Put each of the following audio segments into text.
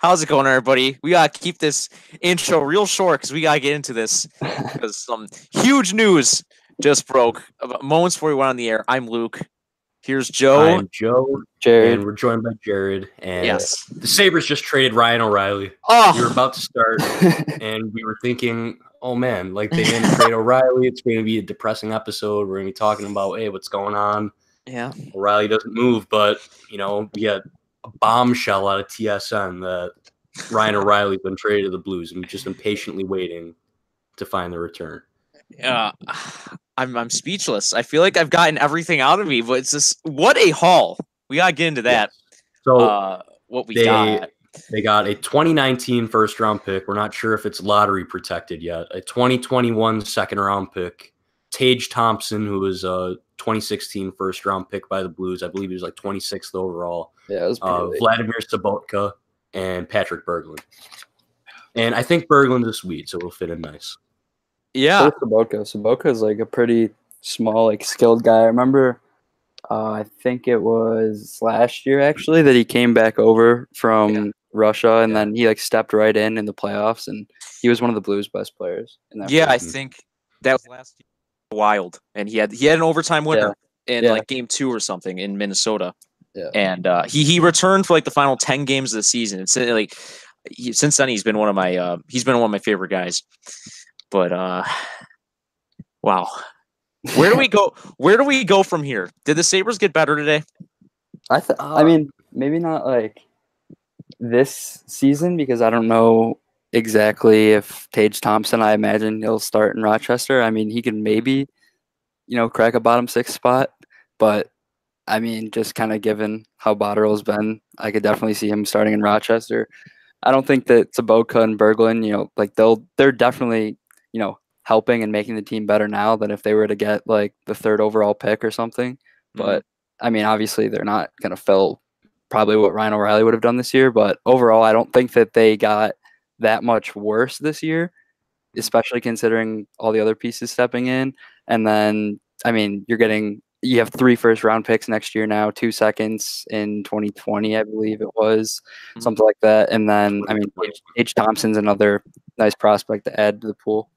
How's it going, everybody? We gotta keep this intro real short because we gotta get into this because some huge news just broke about moments before we went on the air. I'm Luke. Here's Joe. I'm Joe, Jared. and we're joined by Jared. And Yes. the Sabres just traded Ryan O'Reilly. Oh, We were about to start, and we were thinking, oh man, like they didn't trade O'Reilly. It's going to be a depressing episode. We're going to be talking about, hey, what's going on? yeah. O'Reilly doesn't move, but, we got a bombshell out of TSN that Ryan O'Reilly's been traded to the Blues, and we've just been patiently waiting to find the return. Yeah. I'm speechless. I feel like I've gotten everything out of me, but it's just what a haul. We gotta get into that. Yes. So what we got. They got a 2019 first-round pick. We're not sure if it's lottery protected yet. A 2021 second-round pick. Tage Thompson, who was a 2016 first-round pick by the Blues. I believe he was like 26th overall. Yeah, it was Vladimir Sobotka and Patrick Berglund. And I think Berglund is sweet, so it'll fit in nice. Yeah. Sobotka is like a pretty small, like skilled guy. I remember, I think it was last year actually that he came back over from Russia, and then he like stepped right in the playoffs, and he was one of the Blues' best players. In that I think that was last year. Wild, and he had an overtime winner in like game 2 or something in Minnesota. Yeah, and he returned for like the final 10 games of the season. It's like since then he's been one of my favorite guys. But wow, where do we go? Where do we go from here? Did the Sabres get better today? I mean, maybe not like this season because I don't know exactly if Tage Thompson. I imagine he'll start in Rochester. I mean, he can maybe, crack a bottom 6 spot, but I mean, just kind of given how Botterill's been, I could definitely see him starting in Rochester. I don't think that Sobotka and Berglund, like they're definitely, helping and making the team better now than if they were to get like the 3rd overall pick or something. Mm-hmm. But I mean, obviously they're not going to fill probably what Ryan O'Reilly would have done this year. But overall, I don't think that they got that much worse this year, especially considering all the other pieces stepping in. And then, I mean, you have 3 first-round picks next year now, 2 seconds in 2020, I believe it was, something like that. And then, I mean, Tage Thompson's another nice prospect to add to the pool.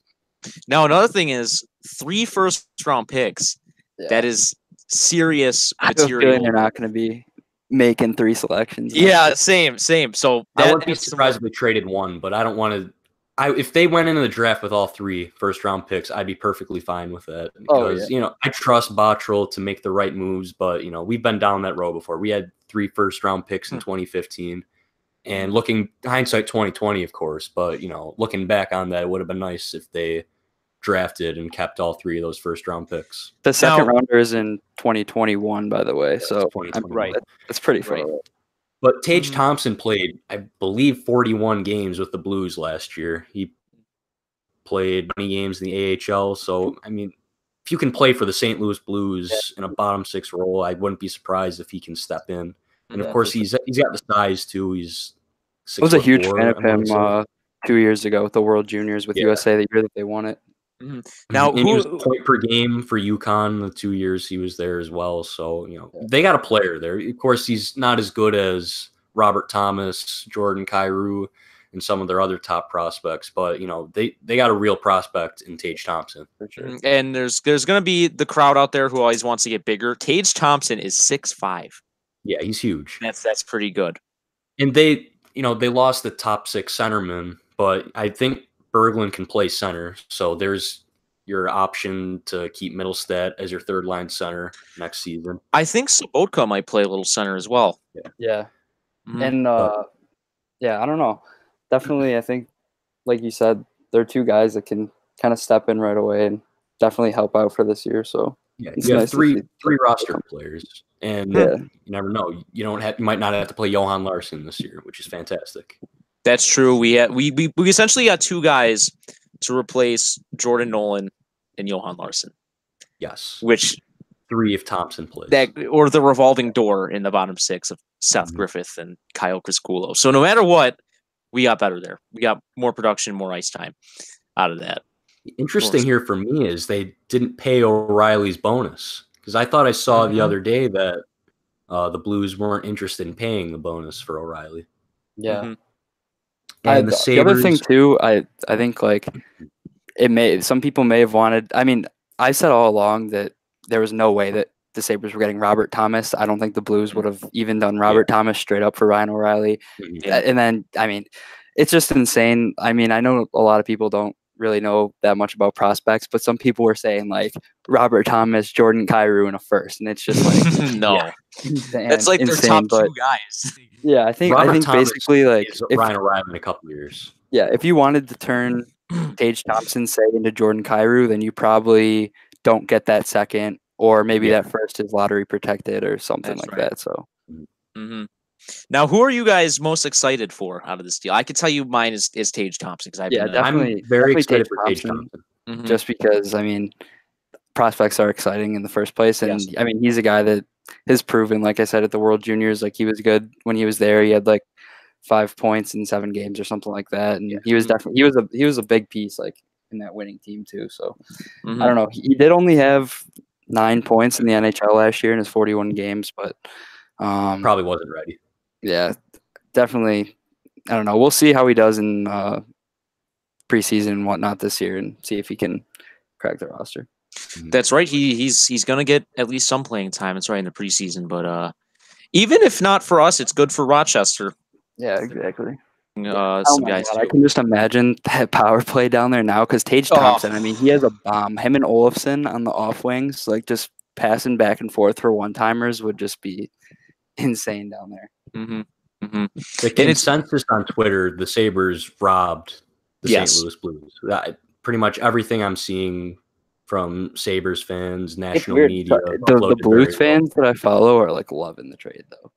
Now, another thing is 3 first-round picks. Yeah. That is serious material. I feel they're not going to be making 3 selections. Yeah, same. So I wouldn't be surprised if they traded 1, but I don't want to. If they went into the draft with all 3 first-round picks, I'd be perfectly fine with that because I trust Botterill to make the right moves. But we've been down that road before. We had 3 first-round picks in 2015, and hindsight 2020, of course. But looking back on that, it would have been nice if they drafted and kept all 3 of those first-round picks. The second rounder is in 2021, by the way. So right, that's pretty far away. But Tage Thompson played, I believe, 41 games with the Blues last year. He played 20 games in the AHL. So, I mean, if you can play for the St. Louis Blues in a bottom 6 role, I wouldn't be surprised if he can step in. And, of course, he's got the size, too. He's 6'4". I was a huge fan of him 2 years ago with the World Juniors with USA the year that they won it. Mm-hmm. Now, he was point per game for UConn the 2 years he was there as well. So, they got a player there. Of course, he's not as good as Robert Thomas, Jordan Kyrou, and some of their other top prospects. But, they got a real prospect in Tage Thompson. For sure. And there's going to be the crowd out there who always wants to get bigger. Tage Thompson is 6'5". Yeah, he's huge. That's pretty good. And they lost the top 6 centerman, but I think Berglund can play center, so there's your option to keep Middlestat as your 3rd-line center next season. I think Sobotka might play a little center as well. Yeah. Mm-hmm. And, I don't know. Definitely, I think, like you said, there are 2 guys that can kind of step in right away and definitely help out for this year. So yeah, you have three roster players, and you never know. You might not have to play Johan Larsson this year, which is fantastic. That's true. We essentially got 2 guys to replace Jordan Nolan and Johan Larsson. Yes. Which 3 if Thompson plays. Or the revolving door in the bottom 6 of Seth Griffith and Kyle Criscuolo. So no matter what, we got better there. We got more production, more ice time out of that. Interesting here for me is they didn't pay O'Reilly's bonus because I thought I saw the other day that the Blues weren't interested in paying the bonus for O'Reilly. Yeah. And the the other thing Sabres, too, I think like some people may have wanted. I mean, I said all along that there was no way that the Sabres were getting Robert Thomas. I don't think the Blues would have even done Robert Thomas straight up for Ryan O'Reilly. And then, I mean, it's just insane. I mean, I know a lot of people don't really know that much about prospects, but some people were saying like Robert Thomas, Jordan Kyrou in a first, and it's just like no, that's like their top two guys. Yeah, I think Thomas basically like Ryan O'Reilly in a couple of years. Yeah, if you wanted to turn Tage Thompson, say, into Jordan Kyrou, then you probably don't get that second, or maybe that first is lottery protected or something that. So, Now, who are you guys most excited for out of this deal? I could tell you mine is Tage Thompson because definitely, I'm very excited for Tage Thompson. Just because I mean, prospects are exciting in the first place, and I mean he's a guy that has proven, like I said, at the World Juniors, like he was good when he was there. He had like 5 points in 7 games or something like that, and he was definitely he was a big piece like in that winning team too. So I don't know. He did only have 9 points in the NHL last year in his 41 games, but probably wasn't ready. Yeah, definitely. I don't know. We'll see how he does in preseason and whatnot this year, and see if he can crack the roster. That's right. He's gonna get at least some playing time. It's right in the preseason, but even if not for us, it's good for Rochester. Yeah, exactly. Some guys I can just imagine that power play down there now because Tage Thompson, I mean, he has a bomb. Him and Olofsson on the off wings, like just passing back and forth for one-timers would just be insane down there. The consensus on Twitter, the Sabres robbed the St. Louis Blues. Pretty much everything I'm seeing from Sabres fans, national media. The Blues fans that I follow are like loving the trade, though.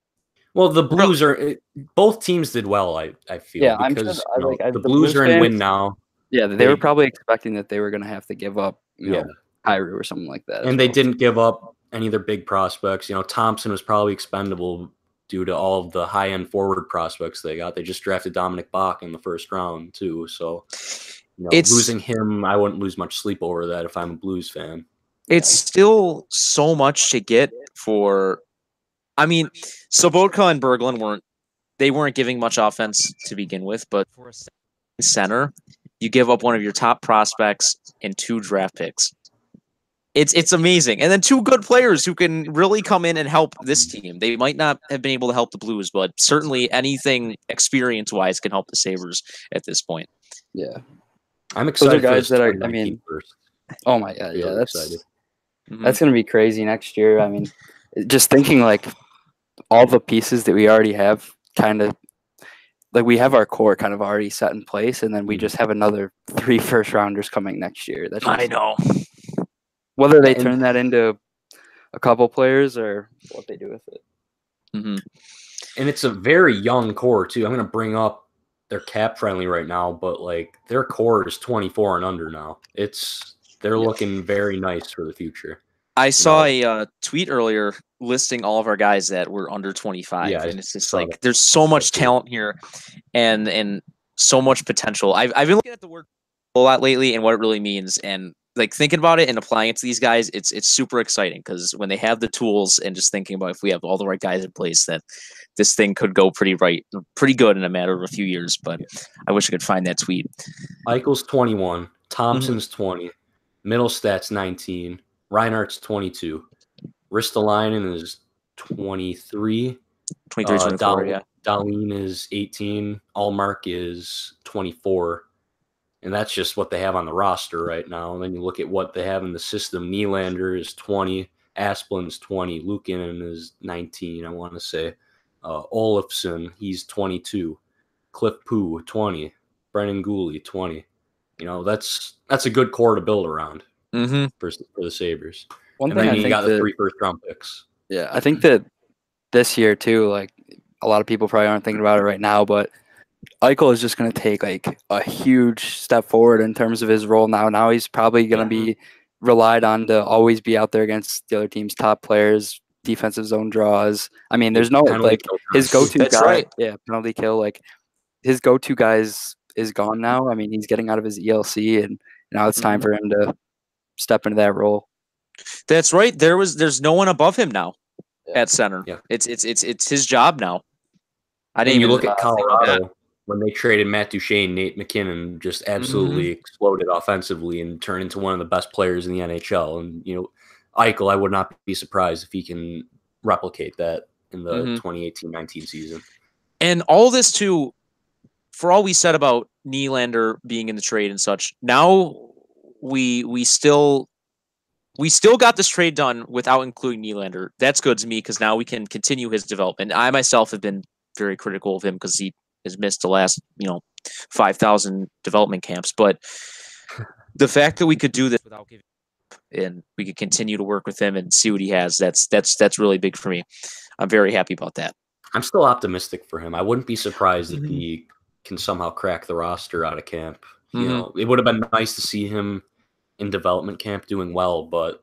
Well, the Blues are both teams did well. I feel because the Blues are in win now. Yeah, they were probably expecting that they were going to have to give up, you know, Kyrou or something like that. And they didn't give up any of their big prospects. You know, Thompson was probably expendable due to all of the high-end forward prospects they got. They just drafted Dominic Bach in the first round too. So, you know, losing him, I wouldn't lose much sleep over that if I'm a Blues fan. It's still so much to get for. I mean, Sobotka and Berglund weren't giving much offense to begin with, but for a center, you give up one of your top prospects and 2 draft picks. It's amazing. And then 2 good players who can really come in and help this team. They might not have been able to help the Blues, but certainly anything experience-wise can help the Sabres at this point. Yeah. I'm excited. Those are guys that are, I mean, oh my God, yeah, that's going to be crazy next year. I mean, just thinking like all the pieces that we already have kind of like we have our core kind of already set in place, and then we just have another 3 first-rounders coming next year. That's I know. Whether they turn that into a couple players or what they do with it. And it's a very young core, too. I'm going to bring up they're cap-friendly right now, but like their core is 24 and under now. They're looking very nice for the future. I saw a tweet earlier listing all of our guys that were under 25, and it's just like there's so much talent here, and so much potential. I've been looking at the word a lot lately and what it really means, and like thinking about it and applying it to these guys, it's super exciting because when they have the tools and just thinking about if we have all the right guys in place, that this thing could go pretty good in a matter of a few years. But I wish I could find that tweet. Eichel's 21, Thompson's 20, Mittelstadt's 19. Reinhardt's 22. Ristolainen is 23. 24, Dahlin is 18. Allmark is 24. And that's just what they have on the roster right now. And then you look at what they have in the system. Nylander is 20. Asplin's 20. Luukkonen is 19, I want to say. Olofsson, he's 22. Cliff Poo, 20. Brennan Gooley, 20. You know, that's a good core to build around. For the Sabres. One thing you got the 3 first-round picks. Yeah, I think that this year too, like a lot of people probably aren't thinking about it right now, but Eichel is just going to take like a huge step forward in terms of his role now. Now he's probably going to be relied on to always be out there against the other team's top players, defensive zone draws. I mean, there's no like his go-to guy. Right. Yeah, penalty kill. Like his go-to guy is gone now. I mean, he's getting out of his ELC, and now it's time for him to step into that role. That's right. There's no one above him now at center. Yeah. It's his job now. I didn't even look at Colorado. when they traded Matt Duchene, Nate McKinnon just absolutely exploded offensively and turned into one of the best players in the NHL. And, Eichel, I would not be surprised if he can replicate that in the 2018-19 season. And all this too, for all we said about Nylander being in the trade and such, now we still got this trade done without including Nylander. That's good to me because now we can continue his development. I myself have been very critical of him because he has missed the last 5,000 development camps. But the fact that we could do this without giving and we could continue to work with him and see what he has, that's really big for me. I'm very happy about that. I'm still optimistic for him. I wouldn't be surprised if he can somehow crack the roster out of camp. It would have been nice to see him in development camp doing well, but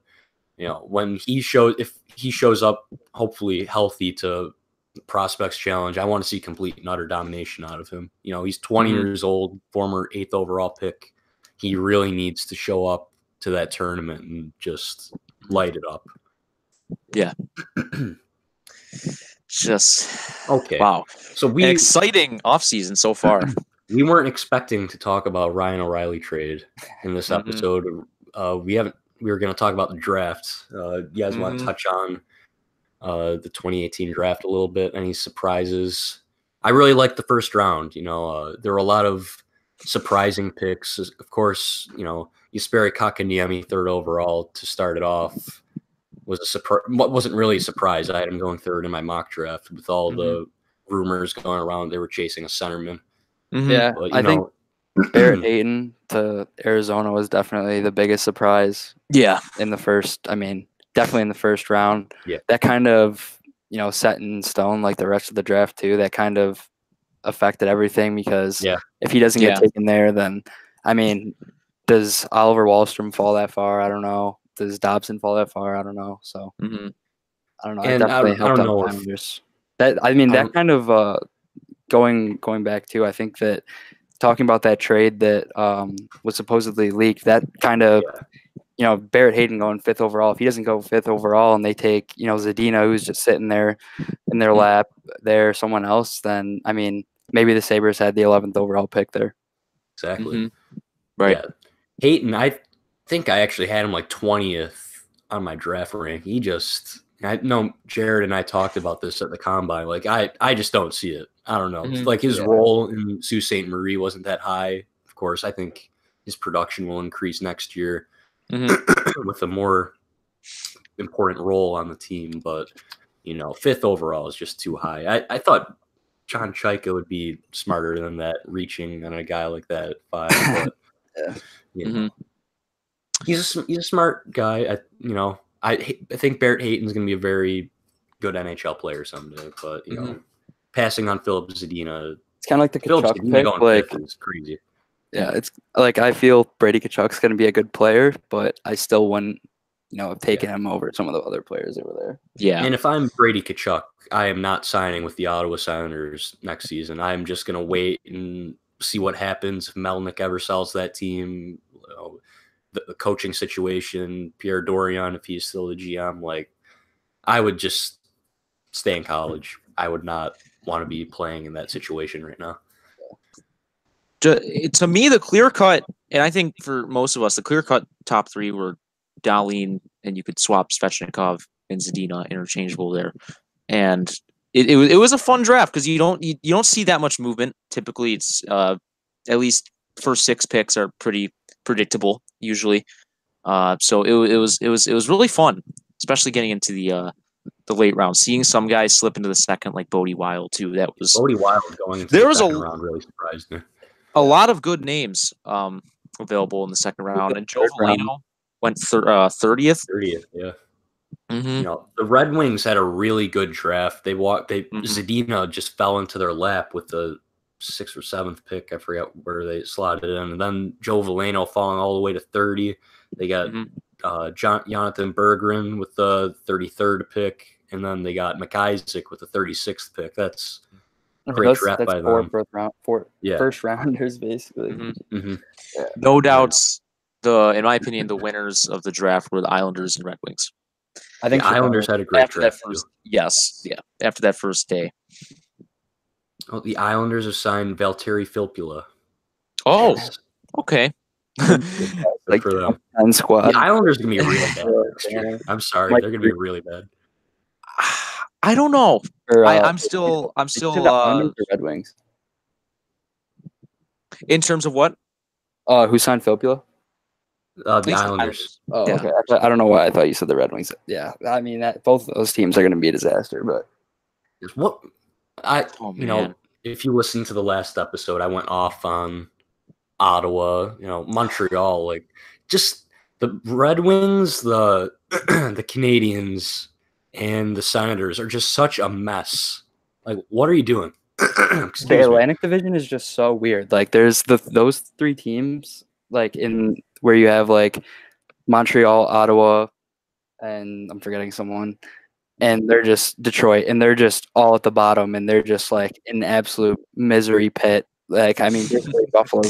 when if he shows up hopefully healthy to Prospects Challenge, I want to see complete and utter domination out of him. He's 20 years old, former 8th overall pick. He really needs to show up to that tournament and just light it up. Yeah. Just okay. Wow. So exciting offseason so far. We weren't expecting to talk about Ryan O'Reilly trade in this episode. We were going to talk about the draft. You guys want to touch on the 2018 draft a little bit? Any surprises? I really liked the first round. There were a lot of surprising picks. Of course, Jesperi Kotkaniemi, 3rd overall to start it off, was a surprise. Wasn't really a surprise. I had him going 3rd in my mock draft with all the rumors going around. They were chasing a centerman. Yeah, but, I think Barrett Hayton to Arizona was definitely the biggest surprise. Yeah, in the first. I mean, definitely in the first round. Yeah, that kind of set in stone like the rest of the draft too. That kind of affected everything because if he doesn't get taken there, then I mean, does Oliver Wahlstrom fall that far? I don't know. Does Dobson fall that far? I don't know. So I don't know. And I don't know that kind of going back to, I think that talking about that trade that was supposedly leaked, that kind of Barrett Hayton going 5th overall. If he doesn't go 5th overall and they take Zadina, who's just sitting there in their lap, someone else, then I mean maybe the Sabres had the 11th overall pick there. Exactly. Right. Yeah. Hayton, I think I actually had him like 20th on my draft rank. I know Jared and I talked about this at the combine. Like I just don't see it. I don't know. Like his role in Sault Ste. Marie wasn't that high. Of course, I think his production will increase next year with a more important role on the team. But 5th overall is just too high. I thought John Chayka would be smarter than that, reaching on a guy like that at 5. But he's a smart guy. I think Barrett Hayton's going to be a very good NHL player someday. But passing on Philip Zadina, it's kind of like the Tkachuk pick. Like, is crazy. Yeah, it's like I feel Brady Tkachuk's going to be a good player, but I still wouldn't, have taken him over some of the other players that were there. Yeah, and if I'm Brady Tkachuk, I am not signing with the Ottawa Senators next season. I'm just going to wait and see what happens if Melnyk ever sells that team. The coaching situation, Pierre Dorion, if he's still the GM, like I would just stay in college. I would not want to be playing in that situation right now. To me, the clear cut, and I think for most of us, the clear cut top 3 were Dahlin, and you could swap Svechnikov and Zadina interchangeable there. And it was a fun draft because you don't see that much movement. Typically, it's at least first 6 picks are pretty predictable usually. So it was really fun, especially getting into the late round, seeing some guys slip into the second like Bodie Wild too. That was Bodie Wild going into the second round really surprised me. A lot of good names available in the second round, and Joe Veleno went 30th. 30th, yeah. The Red Wings had a really good draft. Zadina just fell into their lap with the 6th or 7th pick. I forgot where they slotted in. And then Joe Veleno falling all the way to 30. They got Jonathan Berggren with the 33rd pick. And then they got McIsaac with the 36th pick. That's a great draft by them. First rounders, basically. Yeah. No doubts, in my opinion, the winners of the draft were the Islanders and Red Wings. I think the Islanders had a great draft. After that first day. Oh, the Islanders have signed Valtteri Filppula. Oh, okay. Like for them. And squad. The Islanders are gonna be really bad next year. I'm sorry, Like, they're gonna be really bad. I don't know. Or, I'm still the Red Wings. In terms of what? Who signed Filppula? The Islanders. Oh, Yeah. okay. I don't know why I thought you said the Red Wings. Yeah, I mean both of those teams are going to be a disaster. But what you know, if you listen to the last episode, I went off on Ottawa, Montreal, like just the Red Wings, the the Canadians, and the Senators are just such a mess. Like, what are you doing? The Atlantic Division is just so weird. Like, there's those three teams, like in where you have like Montreal, Ottawa, and I'm forgetting someone, and they're just Detroit, and they're just all at the bottom, and they're just like in absolute misery pit. Like, I mean, basically Buffalo.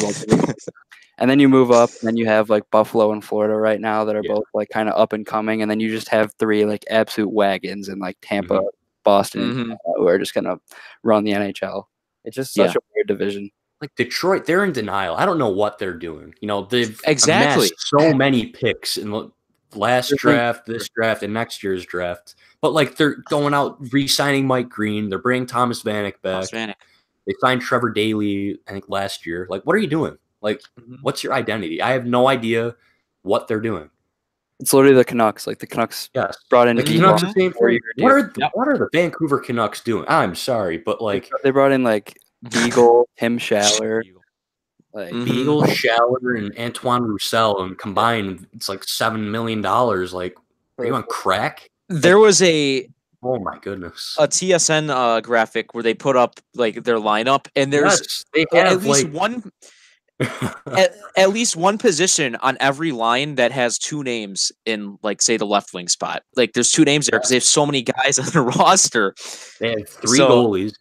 And then you move up, and then you have like Buffalo and Florida right now that are both like kind of up and coming, and then you just have three like absolute wagons in like Tampa, Boston, who are just gonna run the NHL. It's just such a weird division. Like Detroit, they're in denial. I don't know what they're doing. They've exactly so many picks in the last draft, this draft, and next year's draft. But like they're going out re-signing Mike Green. They're bringing Thomas Vanek back. They signed Trevor Daley, I think, last year. Like, what are you doing? Like, what's your identity? I have no idea what they're doing. It's literally the Canucks. Like the Canucks brought in the Canucks are saying what are the Vancouver Canucks doing? I'm sorry, but like they brought in like Beagle, Tim Schaller, like Beagle, Schaller, and Antoine Roussel, and combined it's like $7 million. Like, are you on crack? There was oh my goodness, a TSN graphic where they put up like their lineup, and there's they have at least one. at least one position on every line that has two names in, like, say, the left wing spot. Like, there's two names there because they have so many guys on the roster. They have three goalies: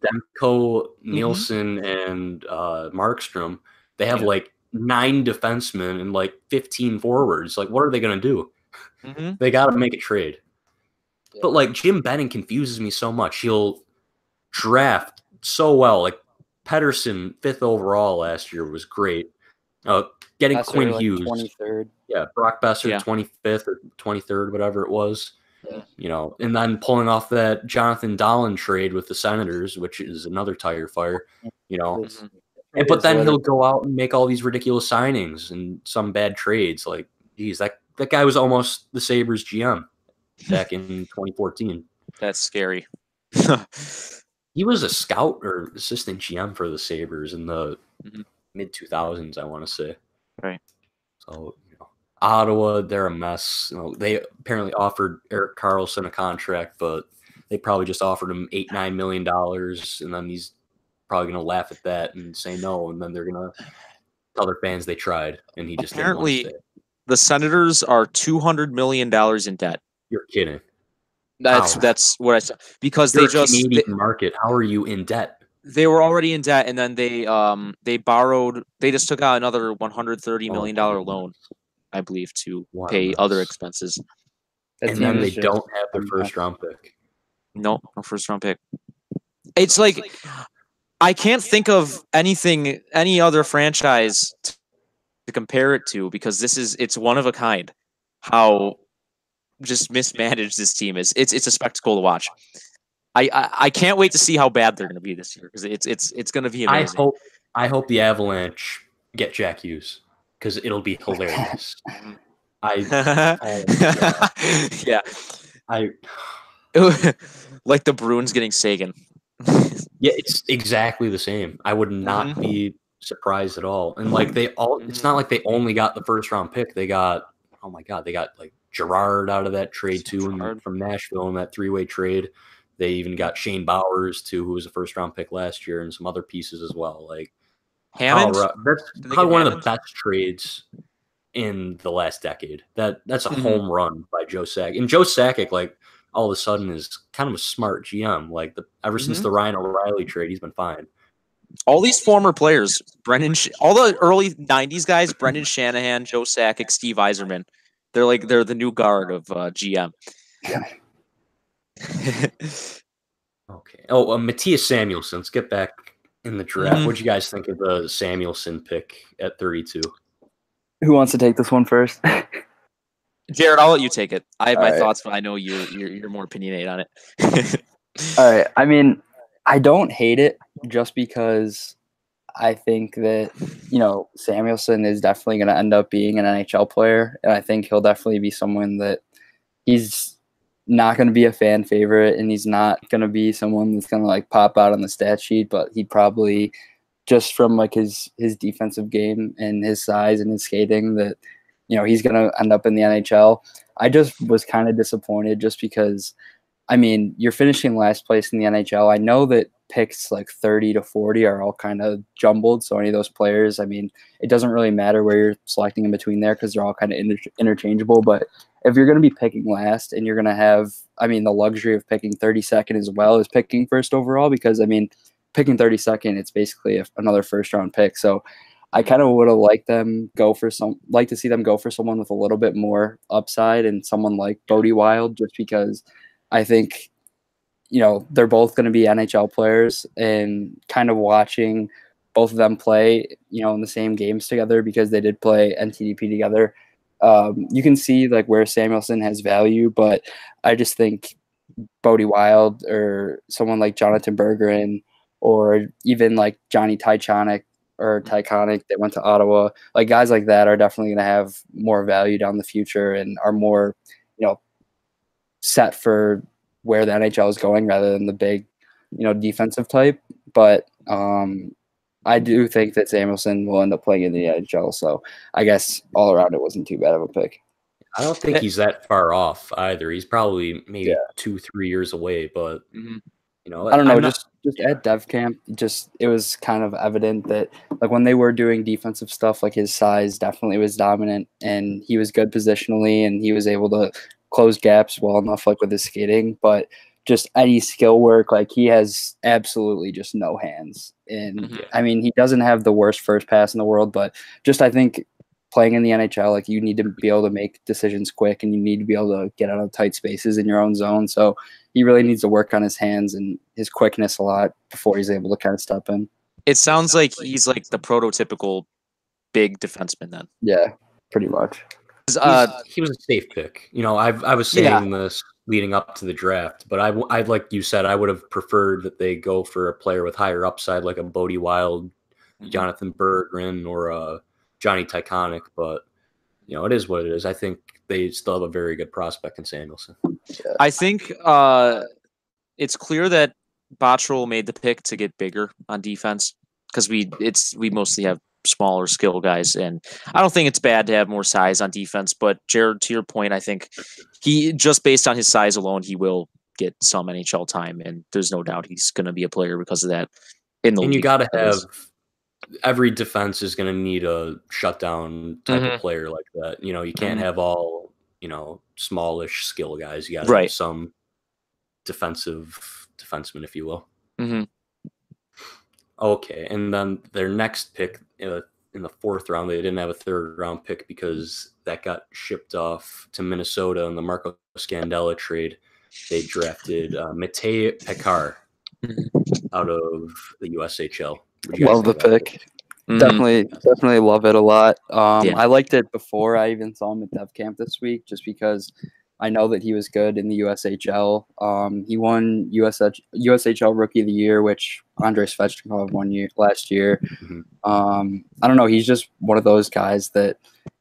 Demko, Nielsen, and Markstrom. They have like 9 defensemen and like 15 forwards. Like, what are they going to do? They got to make a trade. But like Jim Benning confuses me so much. He'll draft so well. Like, Pedersen, 5th overall last year, was great. Getting Besser, Quinn like Hughes, 23rd. Yeah, Brock Besser, 25th or 23rd, whatever it was. Yeah. And then pulling off that Jonathan Dahlen trade with the Senators, which is another tire fire. But then he'll go out and make all these ridiculous signings and some bad trades. Like, geez, that guy was almost the Sabres GM back in 2014. That's scary. He was a scout or assistant GM for the Sabres in the mid 2000s, I want to say. Right. So, Ottawa, they're a mess. They apparently offered Erik Karlsson a contract, but they probably just offered him $8-9 million, and then he's probably going to laugh at that and say no, and then they're going to tell their fans they tried, and he just apparently didn't want to stay. The Senators are $200 million in debt. You're kidding. That's what I said, because You're Canadian market. How are you in debt? They were already in debt, and then they borrowed. They just took out another $130 million loan, I believe, to pay other expenses. And then they don't have their first round pick. No first round pick. It's like I can't think of any other franchise to compare it to, because it's one of a kind. How just mismanaged this team is. It's a spectacle to watch. I can't wait to see how bad they're going to be this year, because it's going to be amazing. I hope the Avalanche get Jack Hughes, because it'll be hilarious. Yeah. Like the Bruins getting Sagan. Yeah, it's exactly the same. I would not be surprised at all. And like it's not like they only got the first round pick. They got like Gerard out of that trade too, from Nashville in that 3-way trade. They even got Shane Bowers too, who was a first round pick last year, and some other pieces as well. Like Hammond, that's probably one of the best trades in the last decade. That's a home run by Joe Sakic. And Joe Sakic, like, all of a sudden is kind of a smart GM. Like ever since the Ryan O'Reilly trade, he's been fine. All these former players, all the early '90s guys, Brendan Shanahan, Joe Sakic, Steve Yzerman, they're the new guard of GM. Okay. Oh, Matthias Samuelsson. Let's get back in the draft. What'd you guys think of the Samuelson pick at 32? Who wants to take this one first? Jared, I'll let you take it. I have my thoughts, but I know you're more opinionated on it. All right. I mean, I don't hate it just because I think that, Samuelson is definitely going to end up being an NHL player. And I think he'll definitely be someone that he's not going to be a fan favorite, and he's not going to be someone that's going to like pop out on the stat sheet, but he probably, just from like his defensive game and his size and his skating, that, he's going to end up in the NHL. I just was kind of disappointed just because, I mean, you're finishing last place in the NHL. I know that picks like 30 to 40 are all kind of jumbled. So any of those players, I mean, it doesn't really matter where you're selecting in between there because they're all kind of interchangeable. But if you're going to be picking last and you're going to have, I mean, the luxury of picking 32nd as well as picking first overall, because I mean, picking 32nd, it's basically another first round pick. So I kind of would have liked to see them go for someone with a little bit more upside and someone like Bodie Wild, just because I think, they're both going to be NHL players, and kind of watching both of them play, in the same games together, because they did play NTDP together. You can see like where Samuelson has value, but I just think Bodie Wild or someone like Jonathan Berggren, or even like Johnny Tychonick that went to Ottawa, like guys like that are definitely going to have more value down the future and are more, set for where the NHL is going rather than the big, defensive type. But I do think that Samuelson will end up playing in the NHL. So I guess all around it wasn't too bad of a pick. I don't think he's that far off either. He's probably maybe 2-3 years away, but I don't know. Just at Dev Camp, it was kind of evident that like when they were doing defensive stuff, like his size definitely was dominant, and he was good positionally, and he was able to close gaps well enough, like with his skating. But just any skill work, like he has absolutely just no hands. And I mean, he doesn't have the worst first pass in the world, but just I think playing in the NHL, like you need to be able to make decisions quick, and you need to be able to get out of tight spaces in your own zone. So he really needs to work on his hands and his quickness a lot before he's able to kind of step in. It sounds like he's like the prototypical big defenseman then. Yeah, pretty much. He was a safe pick. I was saying this leading up to the draft, but I like you said, I would have preferred that they go for a player with higher upside, like a Bodie Wild, Jonathan Berggren, or Johnny Tychonick. But it is what it is. I think they still have a very good prospect in Samuelson. I think it's clear that Botterill made the pick to get bigger on defense, because we mostly have smaller skill guys, and I don't think it's bad to have more size on defense. But Jared, to your point, I think he, just based on his size alone, he will get some NHL time, and there's no doubt he's going to be a player because of that. And you got to have every defense is going to need a shutdown type of player like that. You can't have all smallish skill guys. You got to have some defenseman, if you will. Okay, and then their next pick in the fourth round, they didn't have a third round pick because that got shipped off to Minnesota in the Marco Scandella trade. They drafted Matej Pekar out of the USHL. Love the pick. Definitely love it a lot. I liked it before I even saw him at Dev Camp this week, just because I know that he was good in the USHL. He won USHL Rookie of the Year, which Andrei Svechnikov won last year. I don't know. He's just one of those guys that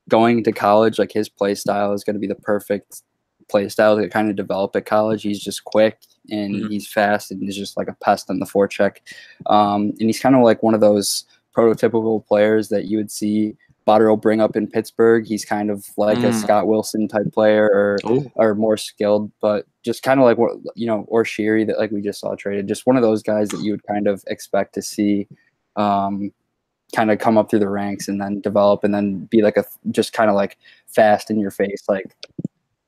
going to college, like his play style is going to be the perfect play style to kind of develop at college. He's just quick, and he's fast, and he's just like a pest on the forecheck. And he's kind of like one of those prototypical players that you would see Botterill bring up in Pittsburgh. He's kind of like a Scott Wilson type player, or more skilled, but just kind of like what or Sheary that like we just saw traded. Just one of those guys that you would kind of expect to see, kind of come up through the ranks and then develop and then be like just kind of like fast in your face, like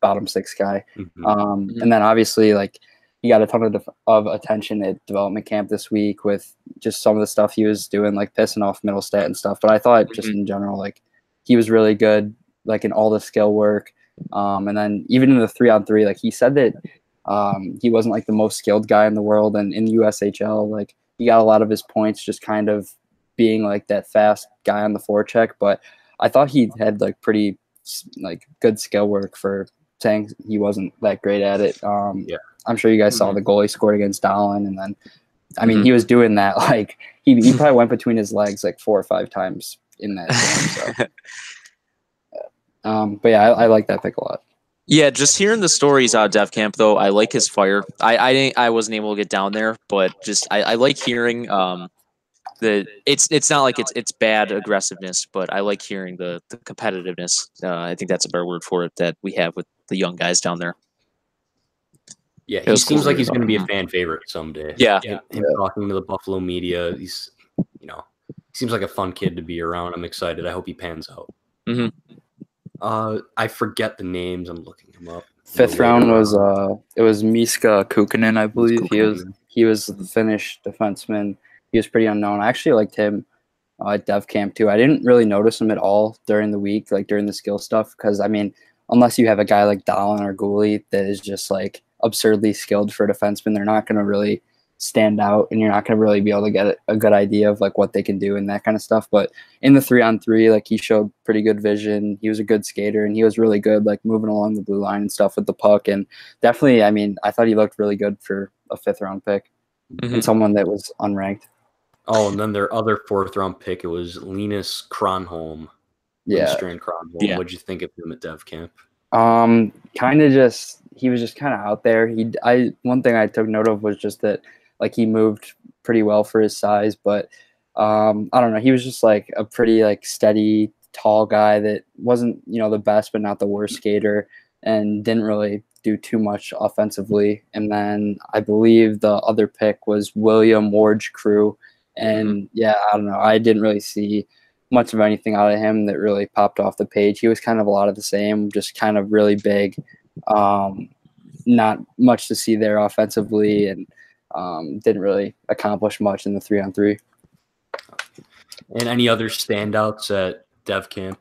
bottom six guy. And then obviously like he got a ton of attention at development camp this week with just some of the stuff he was doing, like pissing off Middlestat and stuff. But I thought just in general, like he was really good, like in all the skill work. And then even in the 3-on-3, like he said that he wasn't like the most skilled guy in the world. And in the USHL, like he got a lot of his points just kind of being like that fast guy on the forecheck. But I thought he had like pretty like good skill work for saying he wasn't that great at it. I'm sure you guys saw the goal he scored against Dahlen, and then I mean he was doing that like he probably went between his legs like 4 or 5 times in that game. So. But yeah, I like that pick a lot. Yeah, just hearing the stories out of Dev Camp though, I like his fire. I wasn't able to get down there, but just I like hearing it's not like it's bad aggressiveness, but I like hearing the competitiveness. I think that's a better word for it that we have with the young guys down there. Yeah, he seems like he's going to be a fan favorite someday. Yeah. Him talking to the Buffalo media, he's he seems like a fun kid to be around. I'm excited. I hope he pans out. I forget the names. I'm looking him up. 5th round was it was Miska Kukkonen, I believe. He was the Finnish defenseman. He was pretty unknown. I actually liked him at Dev Camp too. I didn't really notice him at all during the week, like during the skill stuff, because I mean, unless you have a guy like Dahlen or Guhle that is just like absurdly skilled for a defenseman, they're not going to really stand out, and you're not going to really be able to get a good idea of like what they can do and that kind of stuff. But in the 3-on-3, like he showed pretty good vision. He was a good skater, and he was really good like moving along the blue line and stuff with the puck. And definitely, I mean, I thought he looked really good for a 5th round pick and someone that was unranked. Oh, and then their other 4th round pick, it was Linus Kronholm. Yeah. Kronholm. What'd you think of him at Dev Camp? Kind of just he was just kind of out there. One thing I took note of was just that like he moved pretty well for his size, but I don't know. He was just like a pretty like steady, tall guy that wasn't the best but not the worst skater, and didn't really do too much offensively. And then I believe the other pick was William Ward-Crew. And yeah, I don't know. I didn't really see much of anything out of him that really popped off the page. He was kind of a lot of the same, just kind of really big. Not much to see there offensively, and didn't really accomplish much in the 3-on-3. And any other standouts at Dev Camp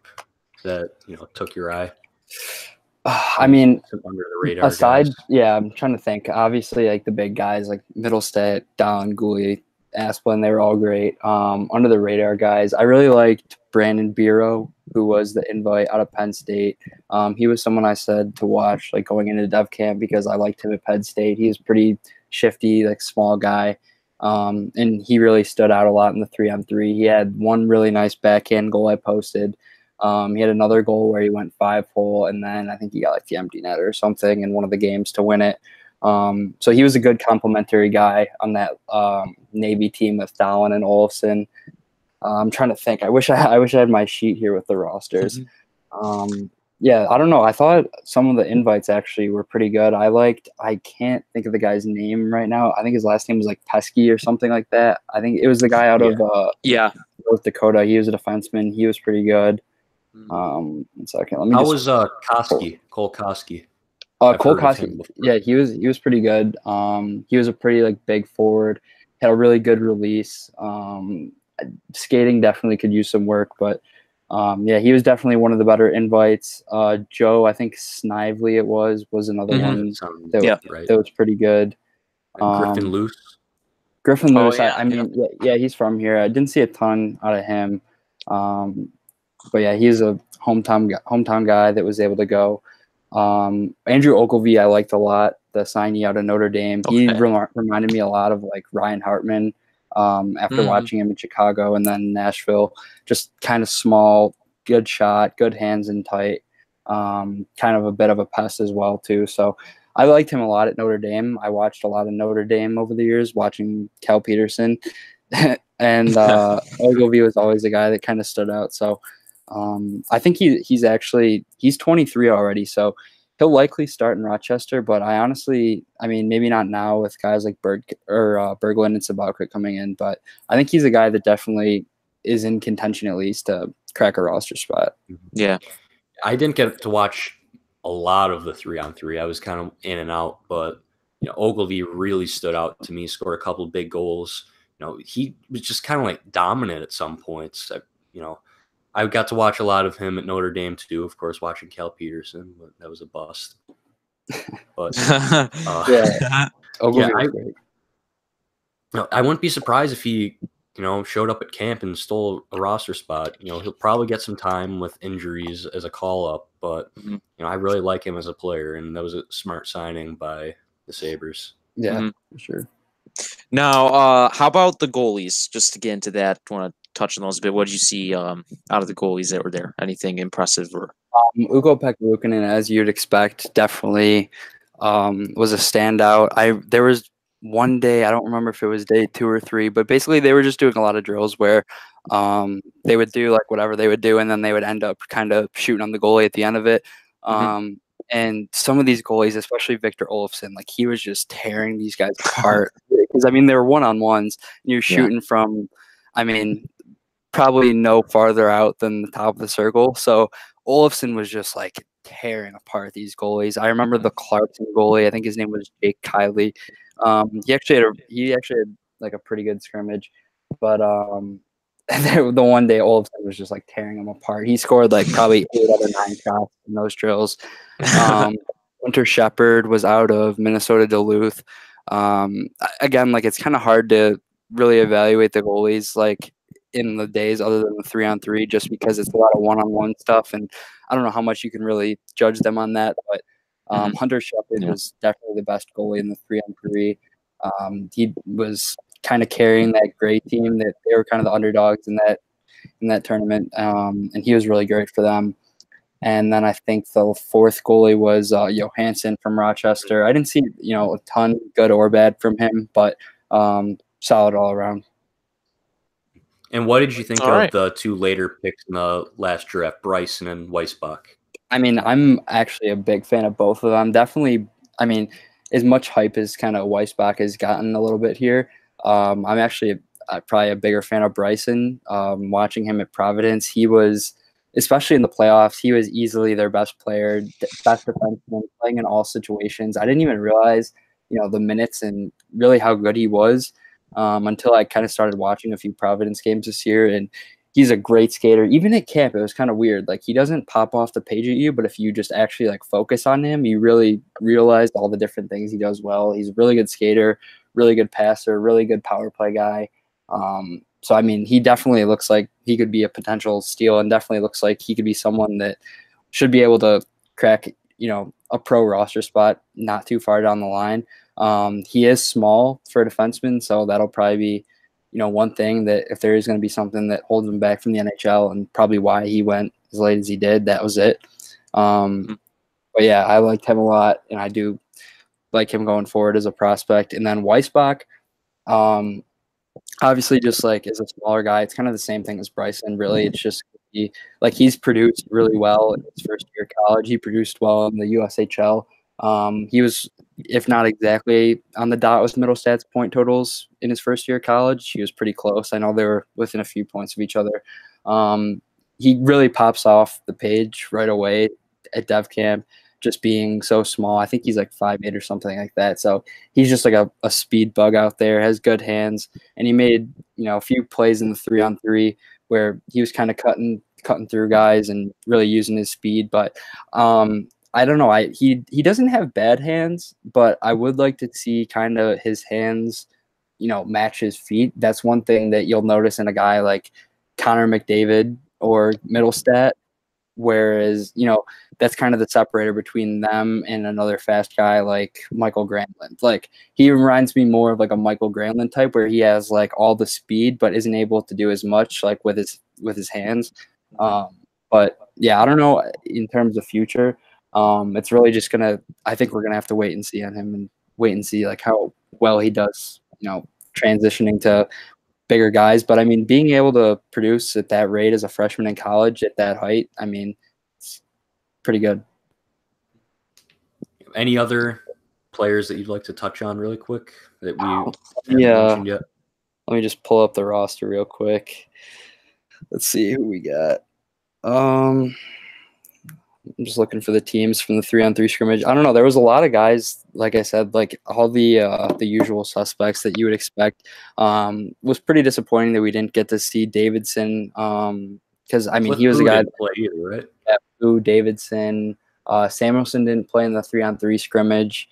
that took your eye? I mean, under the radar aside, guys? Yeah, I'm trying to think. Obviously, like the big guys like Middlestat, Dahlen, Guhle, Asplund, they were all great. Under the radar guys, I really liked Brandon Biro, who was the invite out of Penn State. He was someone I said to watch like going into Dev Camp because I liked him at Penn State. He was pretty shifty, like small guy. And he really stood out a lot in the 3-on-3. He had one really nice backhand goal I posted. He had another goal where he went 5-hole, and then I think he got like the empty net or something in one of the games to win it. So he was a good complimentary guy on that Navy team with Dahlen and Olofsson. I'm trying to think. I wish I had my sheet here with the rosters. Yeah, I don't know. I thought some of the invites actually were pretty good. I can't think of the guy's name right now. I think his last name was like Pesky or something like that. I think it was the guy out of North Dakota. He was a defenseman. He was pretty good. 1 second. Let me. How was Cole Koski? Cole Koski, yeah, he was pretty good. He was a pretty like big forward, had a really good release. Skating definitely could use some work, but yeah, he was definitely one of the better invites. Joe, I think Snively it was another one that was pretty good. Griffin Luce. Griffin Luce, I mean, he's from here. I didn't see a ton out of him, but yeah, he's a hometown guy that was able to go. Andrew Ogilvie I liked a lot, the signee out of Notre Dame. Okay. He reminded me a lot of like Ryan Hartman after watching him in Chicago and then Nashville. Just kind of small, good shot, good hands and tight, kind of a bit of a pest as well too. So I liked him a lot at Notre Dame. I watched a lot of Notre Dame over the years, watching Cal Peterson. And Ogilvie was always a guy that kind of stood out. So I think he's 23 already, so he'll likely start in Rochester. But I mean, maybe not now with guys like Berglund and Sabaukit coming in, but I think he's a guy that definitely is in contention at least to crack a roster spot. Yeah, I didn't get to watch a lot of the 3-on-3. I was kind of in and out, but Ogilvie really stood out to me. Scored a couple of big goals. He was just kind of like dominant at some points. I got to watch a lot of him at Notre Dame too, of course, watching Cal Peterson, but that was a bust. But No, I wouldn't be surprised if he, showed up at camp and stole a roster spot. He'll probably get some time with injuries as a call up, but I really like him as a player, and that was a smart signing by the Sabres. Yeah, for sure. Now, how about the goalies? Just to get into that, want to touch on those a bit. What did you see out of the goalies that were there? Anything impressive? Or Ukko-Pekka Luukkonen, as you'd expect, definitely was a standout. There was one day, I don't remember if it was day 2 or 3, but basically they were just doing a lot of drills where they would do like whatever they would do, and then they would end up kind of shooting on the goalie at the end of it. And some of these goalies, especially Victor Olofsson, like he was just tearing these guys apart. Because, I mean, they were one-on-ones, and you're shooting from, I mean, probably no farther out than the top of the circle. So Olofsson was just like tearing apart these goalies. I remember the Clarkson goalie. I think his name was Jake Kiley. He actually had like a pretty good scrimmage, but the one day Olofsson was just like tearing him apart. He scored like probably 8 out of 9 shots in those drills. Winter Shepard was out of Minnesota Duluth. Again, like it's kind of hard to really evaluate the goalies like in the days other than the 3-on-3, just because it's a lot of one-on-one stuff, and I don't know how much you can really judge them on that. But Hunter Shepard was definitely the best goalie in the 3-on-3. He was kind of carrying that great team that they were kind of the underdogs in that tournament, and he was really great for them. And then I think the fourth goalie was Johansson from Rochester. I didn't see a ton good or bad from him, but solid all around. And what did you think of the 2 later picks in the last draft, Bryson and Weissbach? I mean, I'm actually a big fan of both of them. Definitely, I mean, as much hype as kind of Weissbach has gotten a little bit here, I'm actually probably a bigger fan of Bryson. Watching him at Providence, he was, especially in the playoffs, he was easily their best player, best defenseman, playing in all situations. I didn't even realize, the minutes and really how good he was until I kind of started watching a few Providence games this year. And he's a great skater. Even at camp, it was kind of weird. Like, he doesn't pop off the page at you, but if you just actually like focus on him, you really realize all the different things he does well. He's a really good skater, really good passer, really good power play guy. So, I mean, he definitely looks like he could be a potential steal, and definitely looks like he could be someone that should be able to crack, a pro roster spot not too far down the line. He is small for a defenseman, so that'll probably be, one thing that if there is going to be something that holds him back from the NHL, and probably why he went as late as he did, that was it. But yeah, I liked him a lot, and I do like him going forward as a prospect. And then Weissbach, obviously, just like as a smaller guy, it's kind of the same thing as Bryson. Really, it's just he's produced really well in his first year of college. He produced well in the USHL. He was, if not exactly on the dot with Middlestad's point totals in his first year of college, he was pretty close. I know they were within a few points of each other. He really pops off the page right away at Dev Camp, just being so small. I think he's like 5'8" or something like that. So he's just like a speed bug out there, has good hands, and he made a few plays in the 3-on-3 where he was kind of cutting through guys and really using his speed. But I don't know. He doesn't have bad hands, but I would like to see kind of his hands, match his feet. That's one thing that you'll notice in a guy like Connor McDavid or Middlestat, whereas, that's kind of the separator between them and another fast guy like Michael Granlund. Like, he reminds me more of like a Michael Granlund type, where he has like all the speed but isn't able to do as much like with his hands. But yeah, I don't know in terms of future. It's really just I think we're gonna have to wait and see on him, and wait and see like how well he does, transitioning to bigger guys. But I mean, being able to produce at that rate as a freshman in college at that height, I mean, it's pretty good. Any other players that you'd like to touch on really quick that we haven't mentioned yet? Let me just pull up the roster real quick. Let's see who we got. I'm just looking for the teams from the 3-on-3 scrimmage. I don't know. There was a lot of guys, like I said, like all the usual suspects that you would expect. Was pretty disappointing that we didn't get to see Davidson, because I mean, he was a guy that played either, right? Davidson, Samuelson didn't play in the 3-on-3 scrimmage.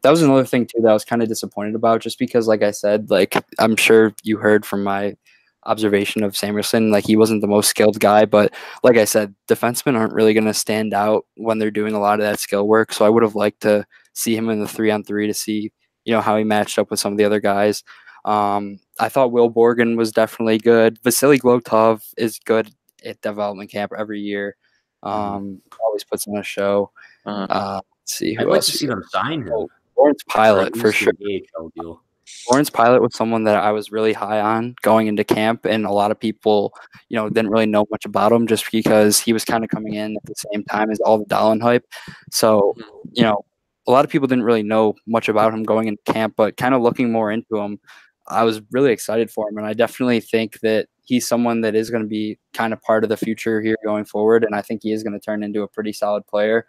that was another thing too that I was kind of disappointed about, just because, like I said, like I'm sure you heard from my observation of Samuelson, like he wasn't the most skilled guy, but like I said, defensemen aren't really going to stand out when they're doing a lot of that skill work. So I would have liked to see him in the 3-on-3 to see, how he matched up with some of the other guys. I thought Will Borgen was definitely good. Vasily Glotov is good at development camp every year. Always puts on a show. Let's see who I'd else. like to see them sign him. Lawrence Pilot for sure. Deal. Lawrence Pilot was someone that I was really high on going into camp, and a lot of people, didn't really know much about him just because he was kind of coming in at the same time as all the Dahlin hype. So, a lot of people didn't really know much about him going into camp, but kind of looking more into him, I was really excited for him, and I definitely think that he's someone that is going to be kind of part of the future here going forward, and I think he is going to turn into a pretty solid player.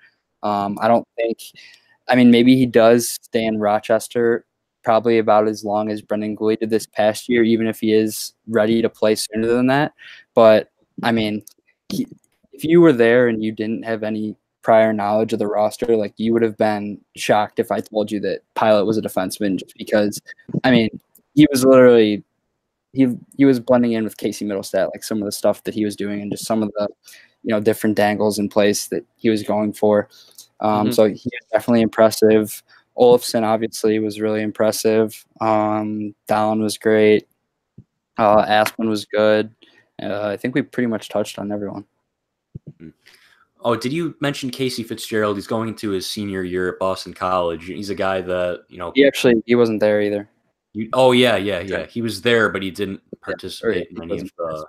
Maybe he does stay in Rochester probably about as long as Brendan Gooley did this past year, even if he is ready to play sooner than that. But, if you were there and you didn't have any prior knowledge of the roster, like, you would have been shocked if I told you that Pilot was a defenseman, just because, he was literally he was blending in with Casey Middlestat, like some of the stuff that he was doing and just some of the, different dangles in place that he was going for. So he was definitely impressive. Olofsson obviously was really impressive. Dahlin was great. Aspen was good. I think we pretty much touched on everyone. Oh, did you mention Casey Fitzgerald? He's going into his senior year at Boston College. He's a guy that, He wasn't there either. Yeah. He was there, but he didn't participate in any of the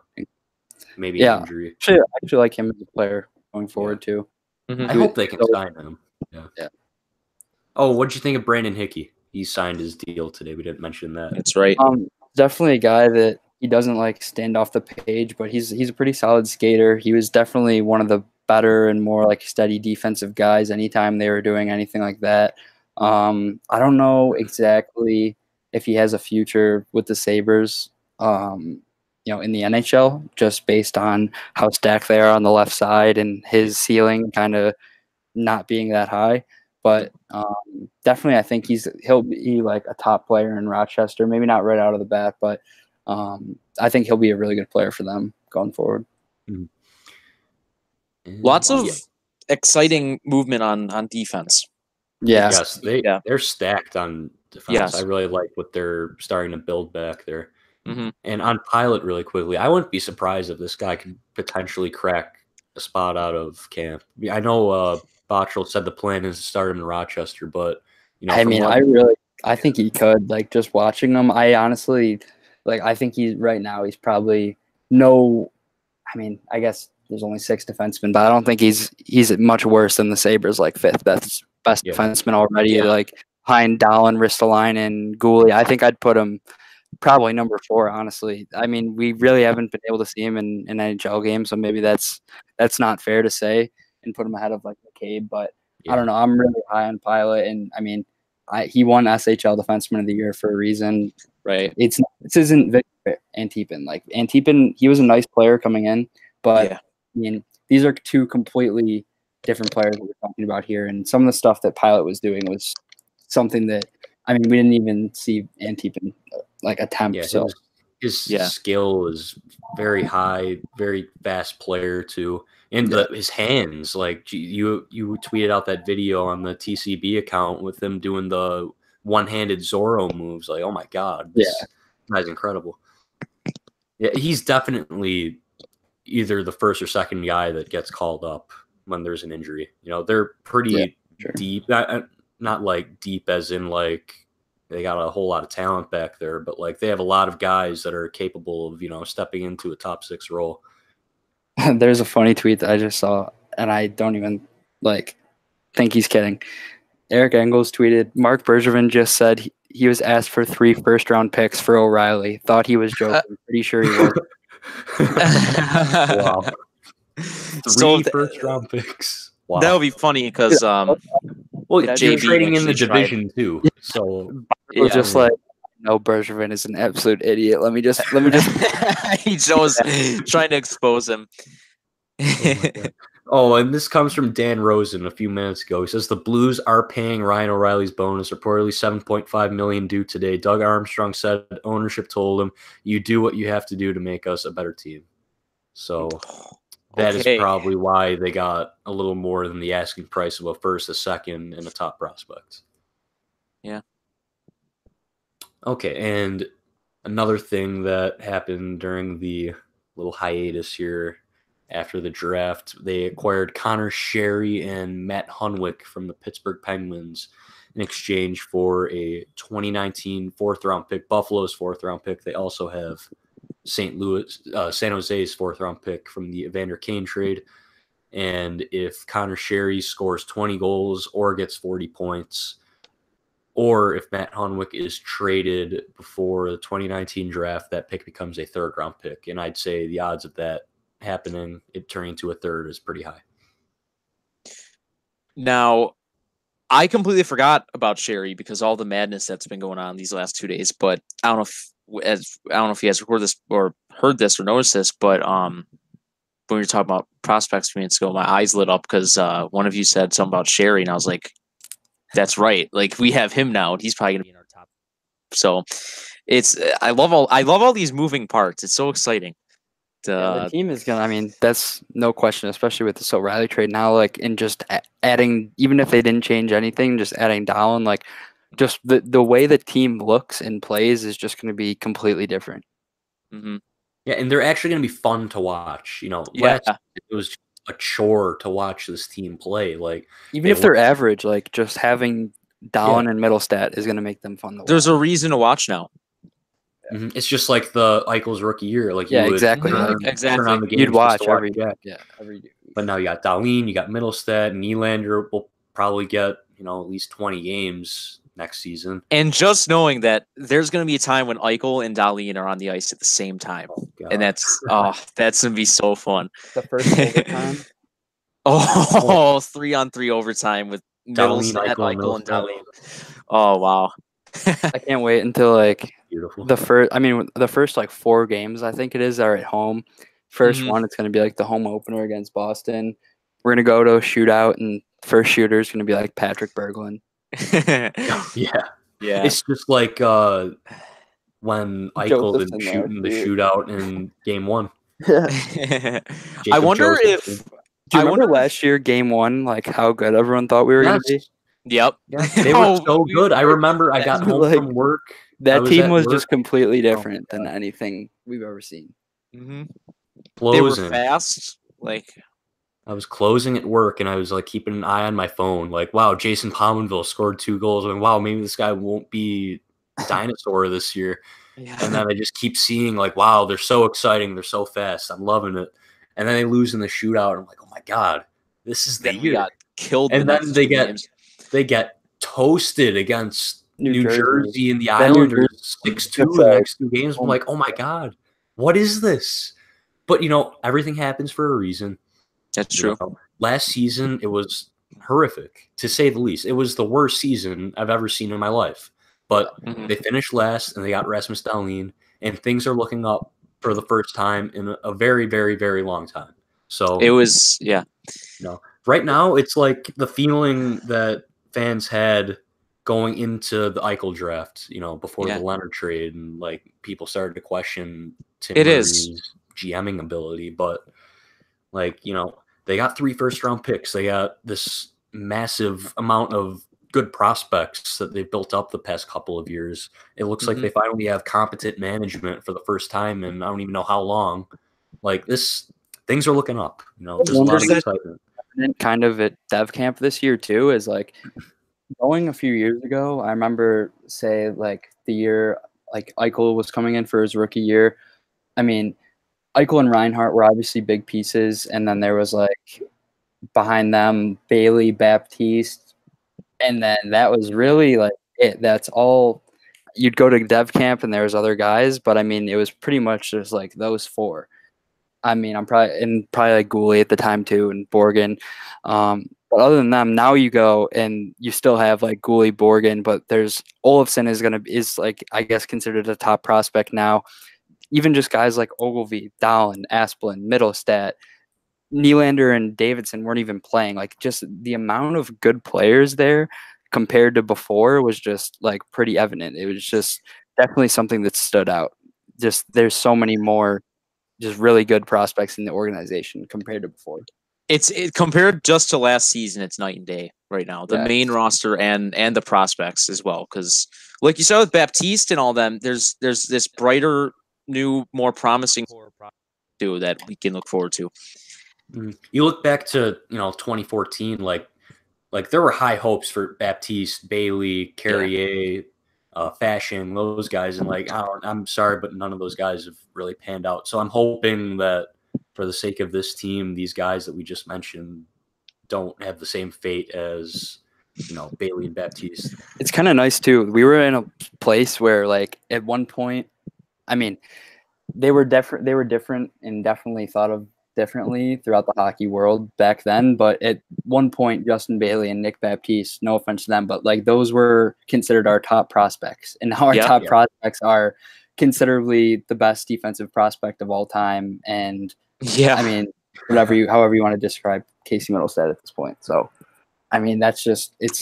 injury. I actually like him as a player going forward too. I hope they can sign him. Yeah. Oh, what did you think of Brandon Hickey? He signed his deal today. We didn't mention that. That's right. Definitely a guy that he doesn't stand off the page, but he's a pretty solid skater. He was definitely one of the better and more steady defensive guys anytime they were doing anything like that. I don't know exactly if he has a future with the Sabres, in the NHL, just based on how stacked they are on the left side and his ceiling kind of not being that high. But definitely, I think he'll be a top player in Rochester. Maybe not right out of the bat, but I think he'll be a really good player for them going forward. Lots of exciting movement on defense. Yeah. Yes, they're stacked on defense. Yes. I really like what they're starting to build back there. And on Pilot, really quickly, I wouldn't be surprised if this guy could potentially crack a spot out of camp. I know Bottrell said the plan is to start him in Rochester, but I think he could. Just watching him, I honestly I think he's probably I guess there's only 6 defensemen, but I don't think he's much worse than the Sabres, fifth best defenseman already, behind Dahlin, Ristolainen, and Gooley. I think I'd put him probably number 4, honestly. We really haven't been able to see him in an NHL game, so maybe that's not fair to say and put him ahead of McCabe, but I don't know. I'm really high on Pilot, and he won SHL Defenseman of the Year for a reason. Right. This isn't Victor Antipin. Antipin, he was a nice player coming in, but these are 2 completely different players that we're talking about here, and some of the stuff that Pilot was doing was something that we didn't even see Antipin attempt. Yeah, his skill is very high, very fast player too. And his hands, you tweeted out that video on the TCB account with him doing the one-handed Zorro moves. Oh my God, this guy's incredible. Yeah, he's definitely either the first or second guy that gets called up when there's an injury. They're pretty deep, not deep as in they got a whole lot of talent back there, but they have a lot of guys that are capable of stepping into a top 6 role. There's a funny tweet that I just saw, and I don't even think he's kidding. Eric Engels tweeted, Mark Bergevin just said he was asked for 3 first-round picks for O'Reilly. Thought he was joking. Pretty sure he was. Wow. 3 first-round picks. Wow. That would be funny because you're trading in the division too. So just no, Bergevin is an absolute idiot. Let me just. He's always trying to expose him. Oh, and this comes from Dan Rosen a few minutes ago. He says the Blues are paying Ryan O'Reilly's bonus, reportedly $7.5 million due today. Doug Armstrong said ownership told him, "You do what you have to do to make us a better team." So that is probably why they got a little more than the asking price of a first, a second, and a top prospect. Yeah. Okay, and another thing that happened during the little hiatus here after the draft, they acquired Connor Sherry and Matt Hunwick from the Pittsburgh Penguins in exchange for a 2019 fourth-round pick, Buffalo's fourth-round pick. They also have San Jose's fourth-round pick from the Evander Kane trade. And if Connor Sherry scores 20 goals or gets 40 points, or if Matt Hunwick is traded before the 2019 draft, that pick becomes a third-round pick. And I'd say the odds of that happening, it turning into a third, is pretty high. Now, I completely forgot about Sherry because all the madness that's been going on these last 2 days. But I don't know if you guys recorded this or heard this or noticed this, but when we were talking about prospects a few minutes ago, my eyes lit up because one of you said something about Sherry, and I was like, "That's right! Like we have him now, and he's probably gonna be in our top." So I love all these moving parts. It's so exciting. The team is gonna. I mean, that's no question, especially with this O'Reilly trade now. Like, and just adding, even if they didn't change anything, just adding Dahlen, like, just the way the team looks and plays is just going to be completely different. Mm-hmm. Yeah, and they're actually going to be fun to watch. You know, it was a chore to watch this team play. Like, even if they're average, like just having Dahlen and Middlestat is going to make them fun to watch. There's a reason to watch now. Mm-hmm. It's just like the Eichel's rookie year. Like, exactly. Turn on the game. You'd watch every every. But now you got Dahlin, you got Middlestat, and Nylander will probably get at least 20 games next season. And just knowing that there's going to be a time when Eichel and Dahlin are on the ice at the same time, and that's going to be so fun. The first overtime. 3-on-3 overtime with Middlestat, Eichel, and Dahlin. Oh wow! I can't wait until beautiful. The first 4 games I think it is are at home. First one, it's going to be like the home opener against Boston. We're going to go to a shootout, and first shooter is going to be like Patrick Berglund. Yeah. It's just like when Eichel didn't shoot in the shootout in game 1. I wonder if. Do you remember last year, game 1, like how good everyone thought we were going to be? Yep. Yeah, they were so good. I remember I got home from work. That team was just completely different than anything we've ever seen. Mm-hmm. Closing. They were fast. I was closing at work, and I was keeping an eye on my phone. Like, wow, Jason Pominville scored 2 goals. And wow, maybe this guy won't be a dinosaur this year. Yeah. And then I just keep seeing wow, they're so exciting. They're so fast. I'm loving it. And then they lose in the shootout. I'm like, oh my God, this is the year. Got killed. And then they get toasted against New Jersey and the Islanders 6-2 in the next 2 games. I'm like, oh my God, what is this? But everything happens for a reason. That's true. Last season, it was horrific, to say the least. It was the worst season I've ever seen in my life. But they finished last, and they got Rasmus Dahlin, and things are looking up for the first time in a very, very, very long time. So it was, right now, it's like the feeling that fans had going into the Eichel draft, before the Leonard trade, and people started to question Tim Murray's GMing ability. But they got 3 first-round picks. They got this massive amount of good prospects that they've built up the past couple of years. It looks like they finally have competent management for the first time, and I don't even know how long. Things are looking up. There's a lot of excitement. Kind of at Dev Camp this year too is going a few years ago. I remember the year Eichel was coming in for his rookie year. I mean, Eichel and Reinhart were obviously big pieces, and then there was behind them Bailey, Baptiste, and then that was really it. That's all. You'd go to Dev Camp and there was other guys, but I mean it was pretty much just those 4. I mean, I'm probably Goulet at the time too, and Borgen. But other than them, now you go and you still have Goulet, Borgen, but there's Olofsson is I guess considered a top prospect now. Even just guys like Ogilvy, Dahlin, Asplund, Middlestat, Nylander and Davidson weren't even playing. Like, just the amount of good players there compared to before was just like pretty evident. It was just definitely something that stood out. Just there's so many more just really good prospects in the organization compared to before. It's compared just to last season, it's night and day right now. The main roster and the prospects as well. Because like you saw with Baptiste and all them, there's this brighter, new, more promising too that we can look forward to. You look back to 2014, like there were high hopes for Baptiste, Bailey, Carrier, Fashion, those guys, and like I'm sorry, but none of those guys have really panned out. So I'm hoping that for the sake of this team, these guys that we just mentioned don't have the same fate as Bailey and Baptiste. It's kind of nice too. We were in a place where, like, at one point, I mean, they were different. They were different and definitely thought of differently throughout the hockey world back then. But at one point, Justin Bailey and Nick Baptiste, no offense to them, but like those were considered our top prospects, and now our top prospects are considerably the best defensive prospect of all time. And I mean, however you want to describe Casey Middlestad at this point. So, I mean, that's just it's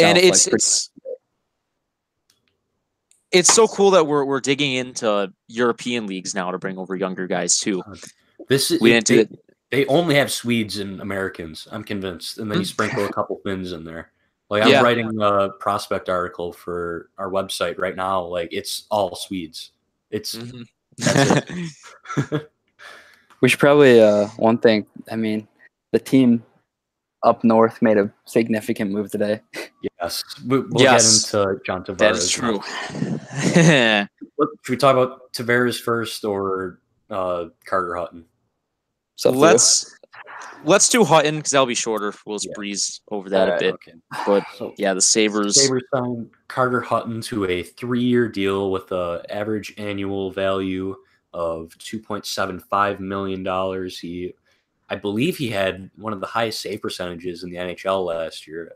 so cool that we're digging into European leagues now to bring over younger guys too. They only have Swedes and Americans, I'm convinced, and then you sprinkle a couple Finns in there. Like I'm writing a prospect article for our website right now. Like it's all Swedes. It's that's it. We should probably one thing. I mean, the team up north made a significant move today. Yes, we'll get into John Tavares. That is true. Should we talk about Tavares first or Carter Hutton? So let's do Hutton because that'll be shorter. We'll just breeze over that a bit. Okay. But the Sabres signed Carter Hutton to a 3-year deal with an average annual value of $2.75 million. I believe he had one of the highest save percentages in the NHL last year.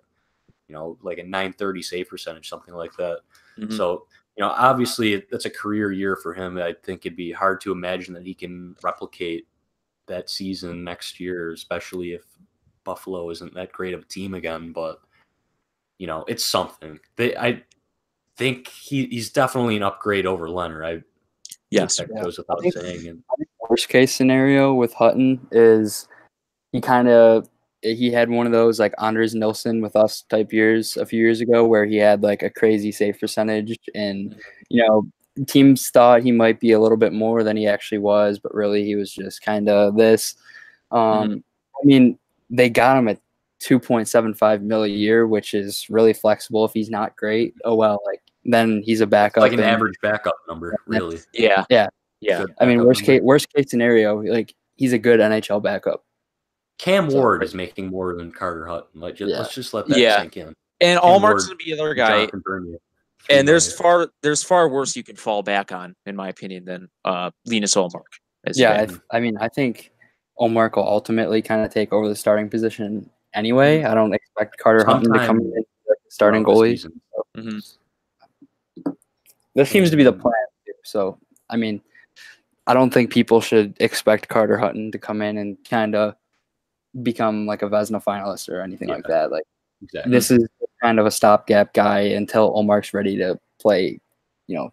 Like a .930 save percentage, something like that. Mm-hmm. So, obviously that's a career year for him. I think it'd be hard to imagine that he can replicate that season next year, especially if Buffalo isn't that great of a team again. But, it's something. I think he's definitely an upgrade over Leonard. Yes. That goes without saying. And I think the worst case scenario with Hutton is he had one of those like Anders Nilsson with us type years a few years ago where he had like a crazy save percentage and, teams thought he might be a little bit more than he actually was, but really he was just kind of this. I mean, they got him at $2.75 million a year, which is really flexible. If he's not great, then he's a backup. Like an average backup number, really. Yeah. I mean, worst case scenario, like he's a good NHL backup. Cam Ward is making more than Carter Hutton. Let's just let that sink in. And Allmark's gonna be the other guy. And there's far worse you can fall back on, in my opinion, than Linus Ullmark. I think Ullmark will ultimately kind of take over the starting position anyway. I don't expect Carter Hutton to come in the starting goalie. This seems to be the plan too. So, I mean, I don't think people should expect Carter Hutton to come in and kind of become like a Vezina finalist or anything like that. Like, this is kind of a stopgap guy until Ullmark's ready to play,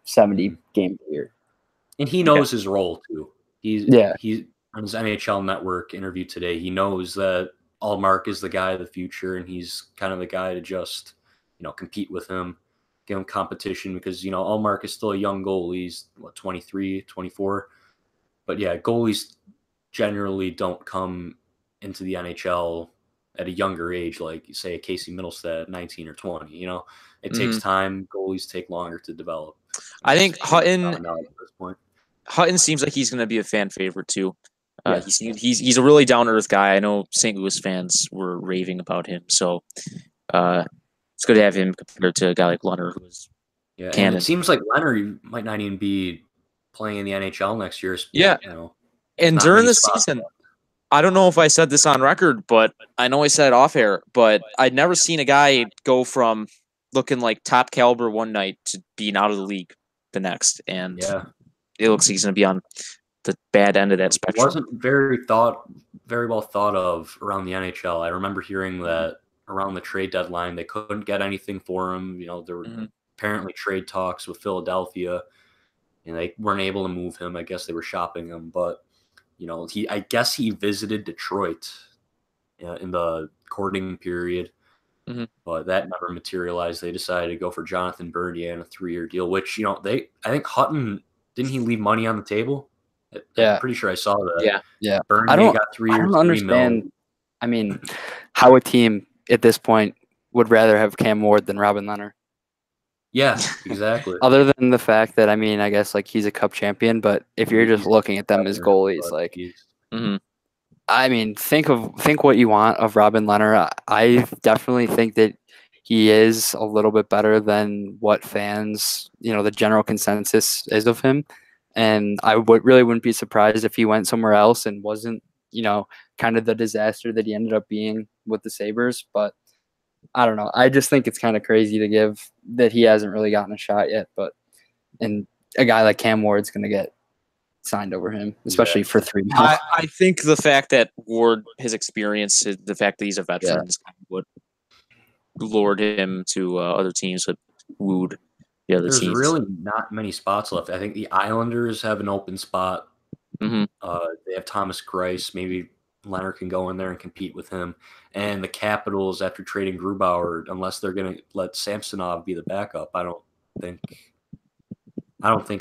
70 games a year. And he knows his role too. He's on his NHL Network interview today. He knows that Ullmark is the guy of the future, and he's kind of the guy to just, compete with him, give him competition because, Ullmark is still a young goalie. He's 23, 24. But goalies generally don't come into the NHL at a younger age, like say a Casey Middlestad, 19 or 20. It takes time. Goalies take longer to develop. I think Hutton seems like he's going to be a fan favorite too. He's a really down to earth guy. I know St. Louis fans were raving about him, so it's good to have him compared to a guy like Leonard, who was and it seems like Leonard might not even be playing in the NHL next year. And during the season. I don't know if I said this on record, but I know I said it off air, but I'd never seen a guy go from looking like top caliber one night to being out of the league the next. And it looks like he's going to be on the bad end of that spectrum. It wasn't very well thought of around the NHL. I remember hearing that around the trade deadline, they couldn't get anything for him. There were apparently trade talks with Philadelphia, and they weren't able to move him. I guess they were shopping him, but I guess he visited Detroit in the courting period, but that never materialized. They decided to go for Jonathan Bernier on a 3-year deal, which I think Hutton, didn't he leave money on the table? Yeah, I'm pretty sure I saw that. Yeah. Bernier got 3 years. I don't understand. I mean, how a team at this point would rather have Cam Ward than Robin Lehner. Yeah, exactly. Other than the fact that, I guess he's a cup champion, but if you're just looking at them as goalies, think what you want of Robin Lehner. I definitely think that he is a little bit better than what fans, the general consensus is of him. And I really wouldn't be surprised if he went somewhere else and wasn't, kind of the disaster that he ended up being with the Sabres. But I don't know. I just think it's kind of crazy to give that he hasn't really gotten a shot yet. And a guy like Cam Ward's going to get signed over him, especially for $3 million. I think the fact that Ward, his experience, the fact that he's a veteran is kind of what lured him to other teams, that wooed the other teams. There's really not many spots left. I think the Islanders have an open spot. They have Thomas Greiss. Maybe Lehner can go in there and compete with him. And the Capitals, after trading Grubauer, unless they're going to let Samsonov be the backup, I don't think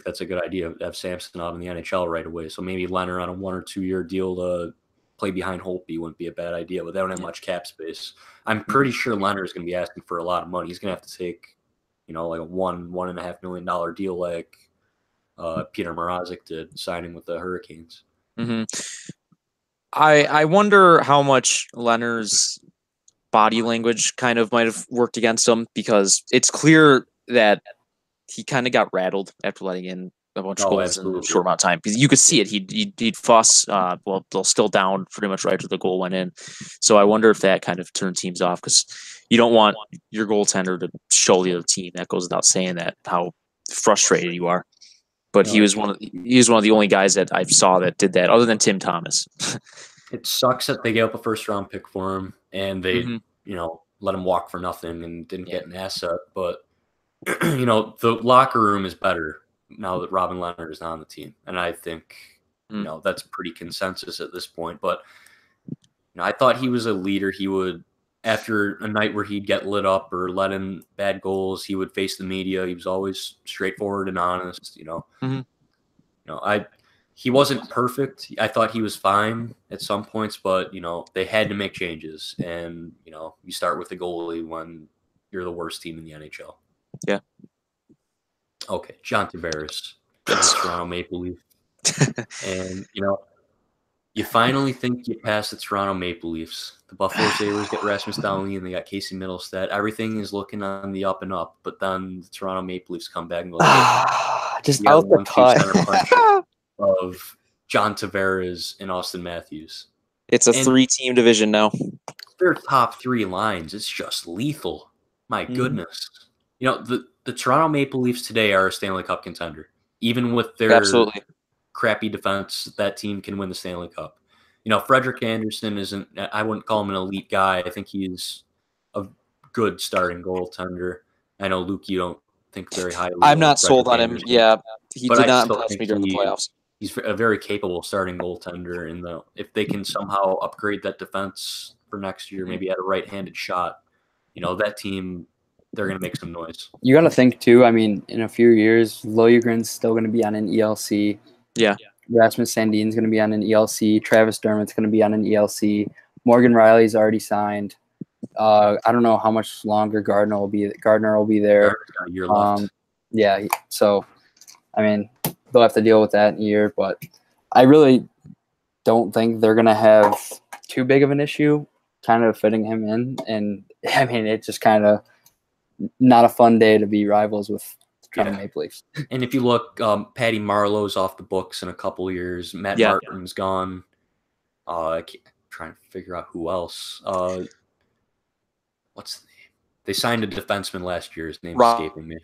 that's a good idea to have Samsonov in the NHL right away. So maybe Lehner on a 1 or 2 year deal to play behind Holtby wouldn't be a bad idea, but they don't have much cap space. I'm pretty sure Lehner is going to be asking for a lot of money. He's going to have to take, like a $1.5 million deal like Peter Mrazek did, signing with the Hurricanes. I wonder how much Lehner's body language kind of might have worked against him, because it's clear that he kind of got rattled after letting in a bunch of goals in a short amount of time. Because you could see it. He'd fuss. They'll still down pretty much right after the goal went in. So I wonder if that kind of turned teams off, because you don't want your goaltender to show the other team. That goes without saying, that how frustrated you are. But he was one of the only guys that I saw that did that, other than Tim Thomas. It sucks that they gave up a first-round pick for him, and they, let him walk for nothing and didn't get an asset. But the locker room is better now that Robin Lehner is not on the team, and I think that's pretty consensus at this point. But I thought he was a leader. He would, after a night where he'd get lit up or let in bad goals, he would face the media. He was always straightforward and honest. He wasn't perfect. I thought he was fine at some points, but they had to make changes. And you start with the goalie when you're the worst team in the NHL. Yeah. Okay, John Tavares, Toronto Maple Leaf, and you finally think you passed the Toronto Maple Leafs. The Buffalo Sabres get Rasmus Dahlin, and they got Casey Middlestat. Everything is looking on the up and up, but then the Toronto Maple Leafs come back and go, just out the cut of John Tavares and Austin Matthews. It's a 3-team division now. Their top 3 lines, it's just lethal. My goodness. The Toronto Maple Leafs today are a Stanley Cup contender. Even with their crappy defense, that team can win the Stanley Cup. Frederik Andersen isn't, I wouldn't call him an elite guy. I think he's a good starting goaltender. I know, Luke, you don't think very highly. I'm not sold on him. Yeah, he did not impress me during the playoffs. He's a very capable starting goaltender. And if they can somehow upgrade that defense for next year, maybe add a right-handed shot, that team, they're going to make some noise. You got to think, too, in a few years, Liljegren's still going to be on an ELC. Yeah. Rasmus Sandin's going to be on an ELC. Travis Dermott's going to be on an ELC. Morgan Riley's already signed. I don't know how much longer Gardner will be there. A year left. Yeah, so, they'll have to deal with that in a year. But I really don't think they're going to have too big of an issue kind of fitting him in. And, it's just kind of not a fun day to be rivals with Toronto Maple Leafs. And if you look, Patty Marleau's off the books in a couple of years. Matt Martin's gone. I can't trying to figure out who else. What's the name? They signed a defenseman last year. His name is escaping me.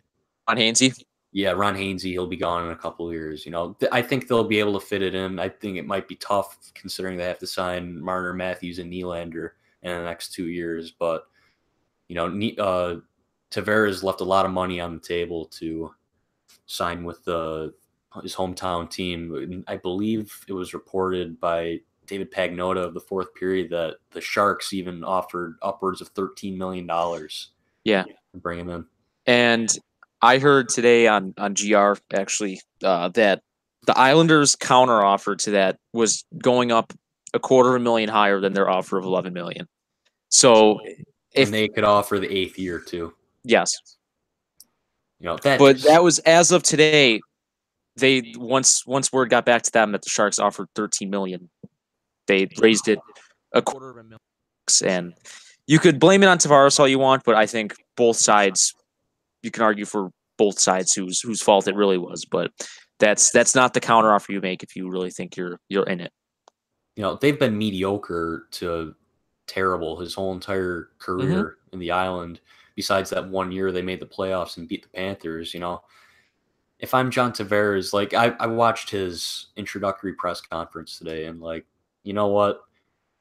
Ron Hainsey. Yeah, Ron Hainsey, he'll be gone in a couple of years. You know, I think they'll be able to fit it in. I think it might be tough considering they have to sign Marner, Matthews, and Nylander in the next 2 years. But you know, Tavares left a lot of money on the table to sign with his hometown team. I believe it was reported by David Pagnotta of the Fourth Period that the Sharks even offered upwards of $13 million. Yeah, to bring him in. And I heard today on GR actually that the Islanders' counter offer to that was going up $250,000 higher than their offer of $11 million. So and they could offer the 8th year too. Yes. You know, but that was as of today. They once word got back to them that the Sharks offered $13 million, they raised it $250,000, and you could blame it on Tavares all you want, but I think both sides. You can argue for both sides whose fault it really was, but that's not the counteroffer you make if you really think you're in it. You know, they've been mediocre to terrible his whole entire career in the Island. Besides that 1 year they made the playoffs and beat the Panthers, you know. If I'm John Tavares, like I watched his introductory press conference today, and like, you know what?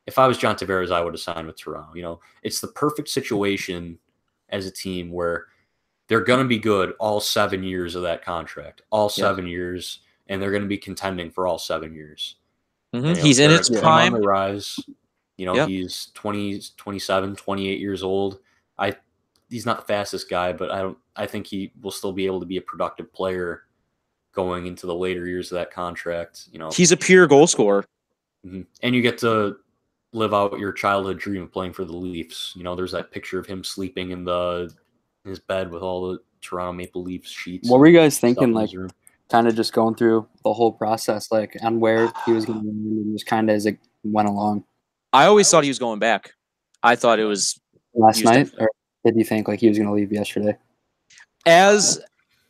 If I was John Tavares, I would have signed with Toronto. You know, it's the perfect situation as a team where they're going to be good all 7 years of that contract, all 7 years, and they're going to be contending for all 7 years. And, you know, he's in his prime. On the rise. You know, he's 20, 27, 28 years old. He's not the fastest guy, but I think he will still be able to be a productive player going into the later years of that contract. You know, he's a pure goal scorer. And you get to live out your childhood dream of playing for the Leafs. You know, there's that picture of him sleeping in his bed with all the Toronto Maple Leafs sheets. What were you guys thinking, like, kind of just going through the whole process, like, on where he was going to land and just kind of as it went along? I always thought he was going back. I thought it was last night, or did you think like he was going to leave yesterday? As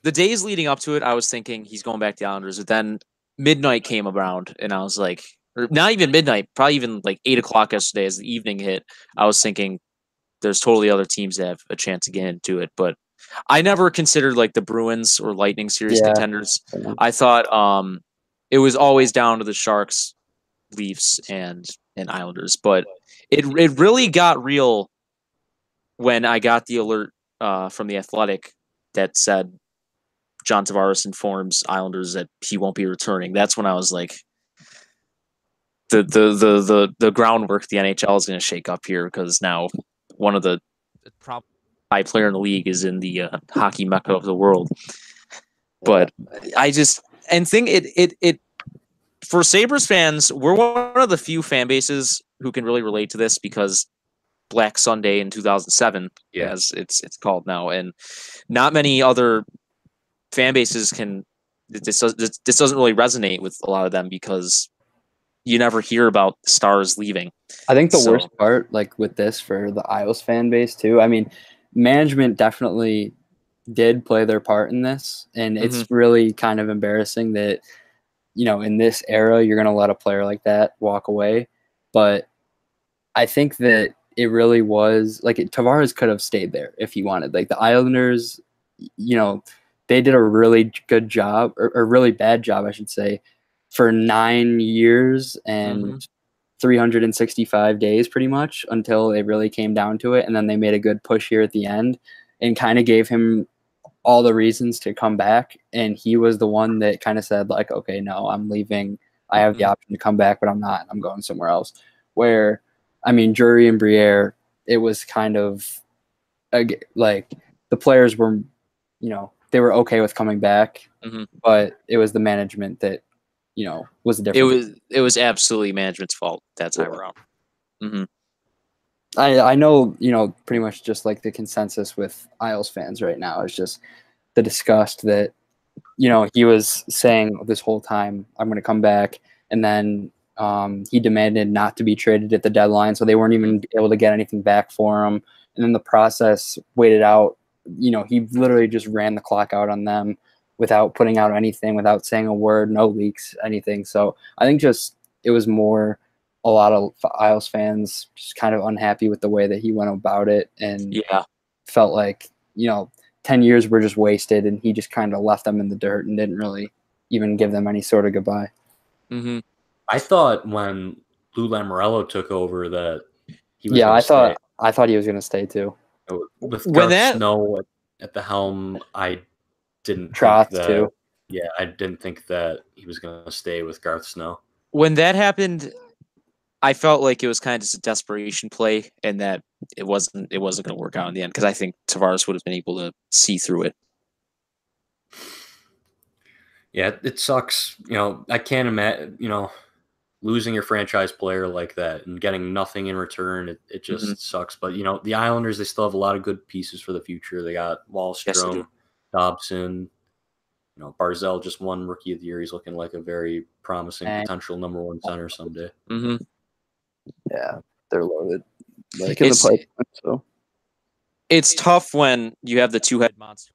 the days leading up to it, I was thinking he's going back to the Islanders. But then midnight came around, and I was like, or not even midnight, probably even like 8 o'clock yesterday as the evening hit. I was thinking there's totally other teams that have a chance to get into it. But I never considered like the Bruins or Lightning series contenders. I thought it was always down to the Sharks, Leafs, and Islanders. But it really got real when I got the alert from The Athletic that said John Tavares informs Islanders that he won't be returning. That's when I was like, the groundwork the NHL is going to shake up here, because now one of the probably high player in the league is in the hockey mecca of the world. But I just think it for Sabres fans, we're one of the few fan bases who can really relate to this, because Black Sunday in 2007, as it's called now, and not many other fan bases can. This doesn't really resonate with a lot of them, because you never hear about stars leaving. I think the worst part, like with this for the Isles fan base too, I mean, management definitely did play their part in this, and it's really kind of embarrassing that, you know, in this era, you're going to let a player like that walk away. But I think that it really was like Tavares could have stayed there if he wanted. Like the Islanders, you know, they did a really good job, or really bad job, I should say, for 9 years and 365 days pretty much, until it really came down to it. And then they made a good push here at the end and kind of gave him all the reasons to come back. And he was the one that kind of said like, okay, no, I'm leaving. I have the option to come back, but I'm not. I'm going somewhere else. Where, I mean, Drury and Briere, it was kind of like the players were, you know, they were okay with coming back, but it was the management that, you know, was the difference. It was absolutely management's fault that time around. I know, you know, pretty much just like the consensus with Isles fans right now is just the disgust that, you know, he was saying this whole time, I'm going to come back. And then he demanded not to be traded at the deadline. So they weren't even able to get anything back for him. And then the process waited out. You know, he literally just ran the clock out on them without putting out anything, without saying a word, no leaks, anything. So I think just it was more a lot of Isles fans just kind of unhappy with the way that he went about it, and felt like, you know, 10 years were just wasted, and he just kind of left them in the dirt and didn't really even give them any sort of goodbye. Mm-hmm. I thought when Lou Lamoriello took over that he was I thought he was going to stay too. With Garth Snow at the helm, I didn't Trotz think that, too. Yeah, I didn't think that he was going to stay with Garth Snow. When that happened, I felt like it was kind of just a desperation play, and that it wasn't going to work out in the end, because I think Tavares would have been able to see through it. Yeah, it sucks. I can't imagine, losing your franchise player like that and getting nothing in return. It just sucks. But, the Islanders, they still have a lot of good pieces for the future. They got Wahlstrom, Yes, Dobson. Barzal just won Rookie of the Year. He's looking like a very promising potential number one center someday. Mm-hmm. Yeah, they're loaded. Like in the pipeline, so. It's tough when you have the two-head monster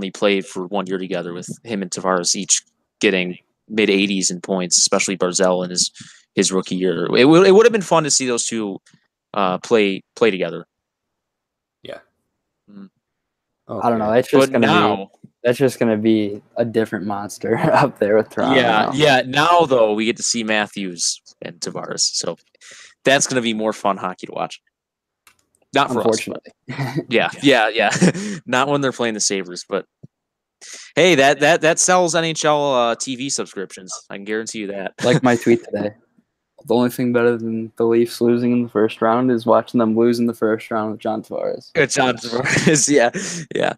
only played for 1 year together, with him and Tavares each getting mid-80s in points, especially Barzal in his rookie year. It would have been fun to see those two play together. Yeah. Okay. I don't know. It's just that's just going to be a different monster up there with Toronto. Yeah. Now, though, we get to see Matthews and Tavares. So that's going to be more fun hockey to watch. Not for us. Yeah. Not when they're playing the Sabres. But, hey, that sells NHL TV subscriptions. I can guarantee you that. Like my tweet today. The only thing better than the Leafs losing in the first round is watching them lose in the first round with John Tavares. John Tavares, yeah.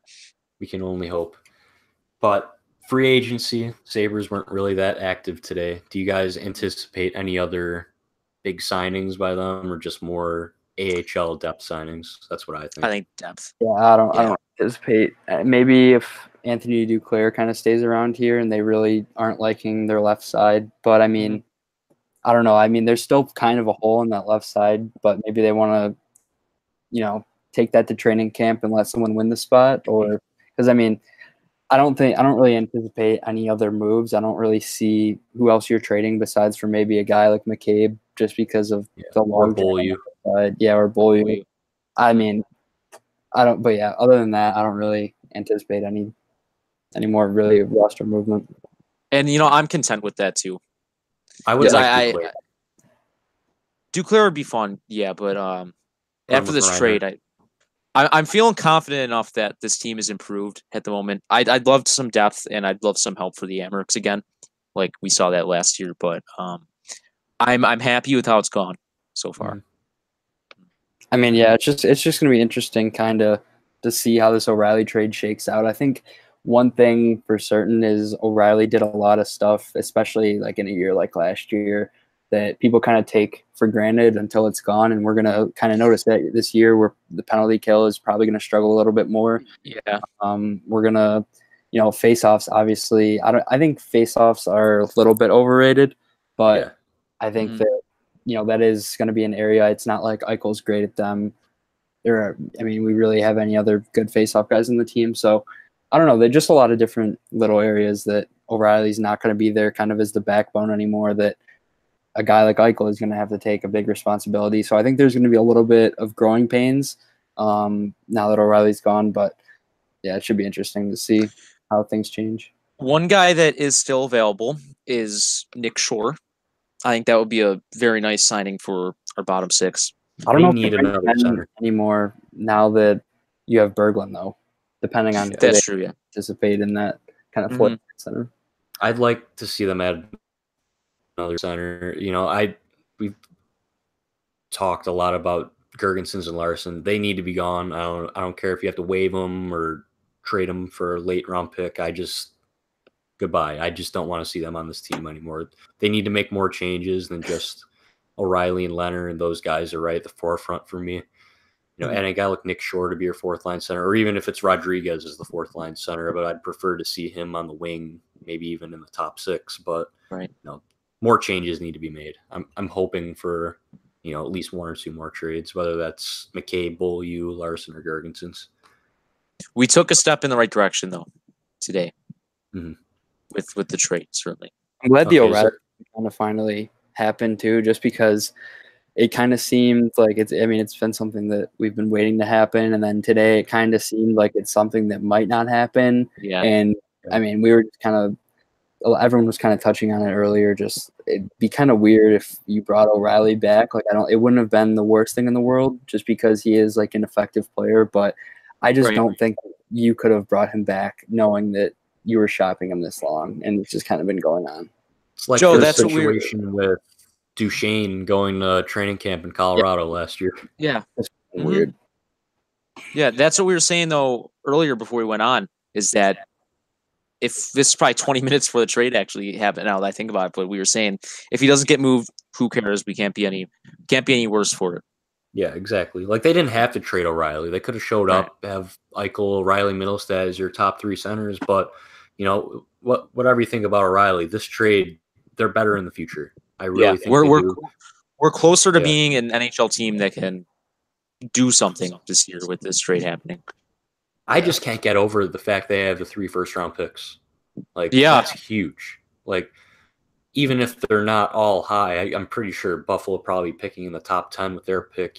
We can only hope. But free agency, Sabres weren't really that active today. Do you guys anticipate any other big signings by them, or just more AHL depth signings? That's what I think. I think depth. Yeah, I don't anticipate. Maybe if Anthony Duclair kind of stays around here and they really aren't liking their left side. But, I mean, I don't know. I mean, there's still kind of a hole in that left side, but maybe they want to, take that to training camp and let someone win the spot. Or because, I mean, I don't really anticipate any other moves. I don't really see who else you're trading besides for maybe a guy like McCabe, just because of the long side. Yeah, or Beaulieu. I mean, other than that, I don't really anticipate any more really roster movement. And I'm content with that too. I would like Duclair would be fun, yeah, but after this trade, I'm feeling confident enough that this team is improved at the moment. I'd love some depth, and I'd love some help for the Amerks again, like we saw that last year. But I'm happy with how it's gone so far. I mean, yeah, it's just going to be interesting, kind of, to see how this O'Reilly trade shakes out. I think one thing for certain is O'Reilly did a lot of stuff, especially like in a year like last year, that people kind of take for granted until it's gone. And we're going to kind of notice that this year where the penalty kill is probably going to struggle a little bit more. Yeah. We're going to, face-offs, obviously. I think face-offs are a little bit overrated, but I think that, that is going to be an area. It's not like Eichel's great at them. We really have any other good face-off guys in the team. So I don't know. They're just a lot of different little areas that O'Reilly's not going to be there kind of as the backbone anymore, that a guy like Eichel is going to have to take a big responsibility. So I think there's going to be a little bit of growing pains now that O'Reilly's gone. But, yeah, it should be interesting to see how things change. One guy that is still available is Nick Shore. I think that would be a very nice signing for our bottom six. I don't know if they need another anymore now that you have Berglund, though, depending on that's true. Yeah, participate in that kind of fourth center. I'd like to see them add another center. We've talked a lot about Girgensons and Larson. They need to be gone. I don't care if you have to waive them or trade them for a late round pick. Goodbye. I just don't want to see them on this team anymore. They need to make more changes than just O'Reilly and Leonard, and those guys are right at the forefront for me. And a guy like Nick Shore to be your fourth line center, or even if it's Rodriguez as the fourth line center, but I'd prefer to see him on the wing, maybe even in the top six. But more changes need to be made. I'm hoping for at least one or two more trades, whether that's McCabe, Beaulieu, Larson, or Girgensons. We took a step in the right direction though today. With the trade, certainly. I'm glad the O'Reilly kind of finally happened too, just because it kind of seemed like it's been something that we've been waiting to happen. And then today it kind of seemed like it's something that might not happen. Yeah. And I mean, we were everyone was kind of touching on it earlier. Just it'd be kind of weird if you brought O'Reilly back. Like it wouldn't have been the worst thing in the world just because he is like an effective player. But I just don't think you could have brought him back knowing that you were shopping him this long, and it's just kind of been going on. It's like Joe, the situation with Duchesne going to training camp in Colorado last year. Yeah. That's weird. Yeah, that's what we were saying, though, earlier before we went on, is that if this is probably 20 minutes before the trade actually happened, now that I think about it, but we were saying if he doesn't get moved, who cares? We can't be any worse for it. Yeah, exactly. Like, they didn't have to trade O'Reilly. They could have showed up, have Eichel, O'Reilly, Middlestat as your top 3 centers, but whatever you think about O'Reilly, this trade, they're better in the future. I really think we're closer to being an NHL team that can do something this year with this trade happening. I just can't get over the fact they have the 3 first-round picks. Like, that's huge. Like, even if they're not all high, I'm pretty sure Buffalo probably picking in the top 10 with their pick.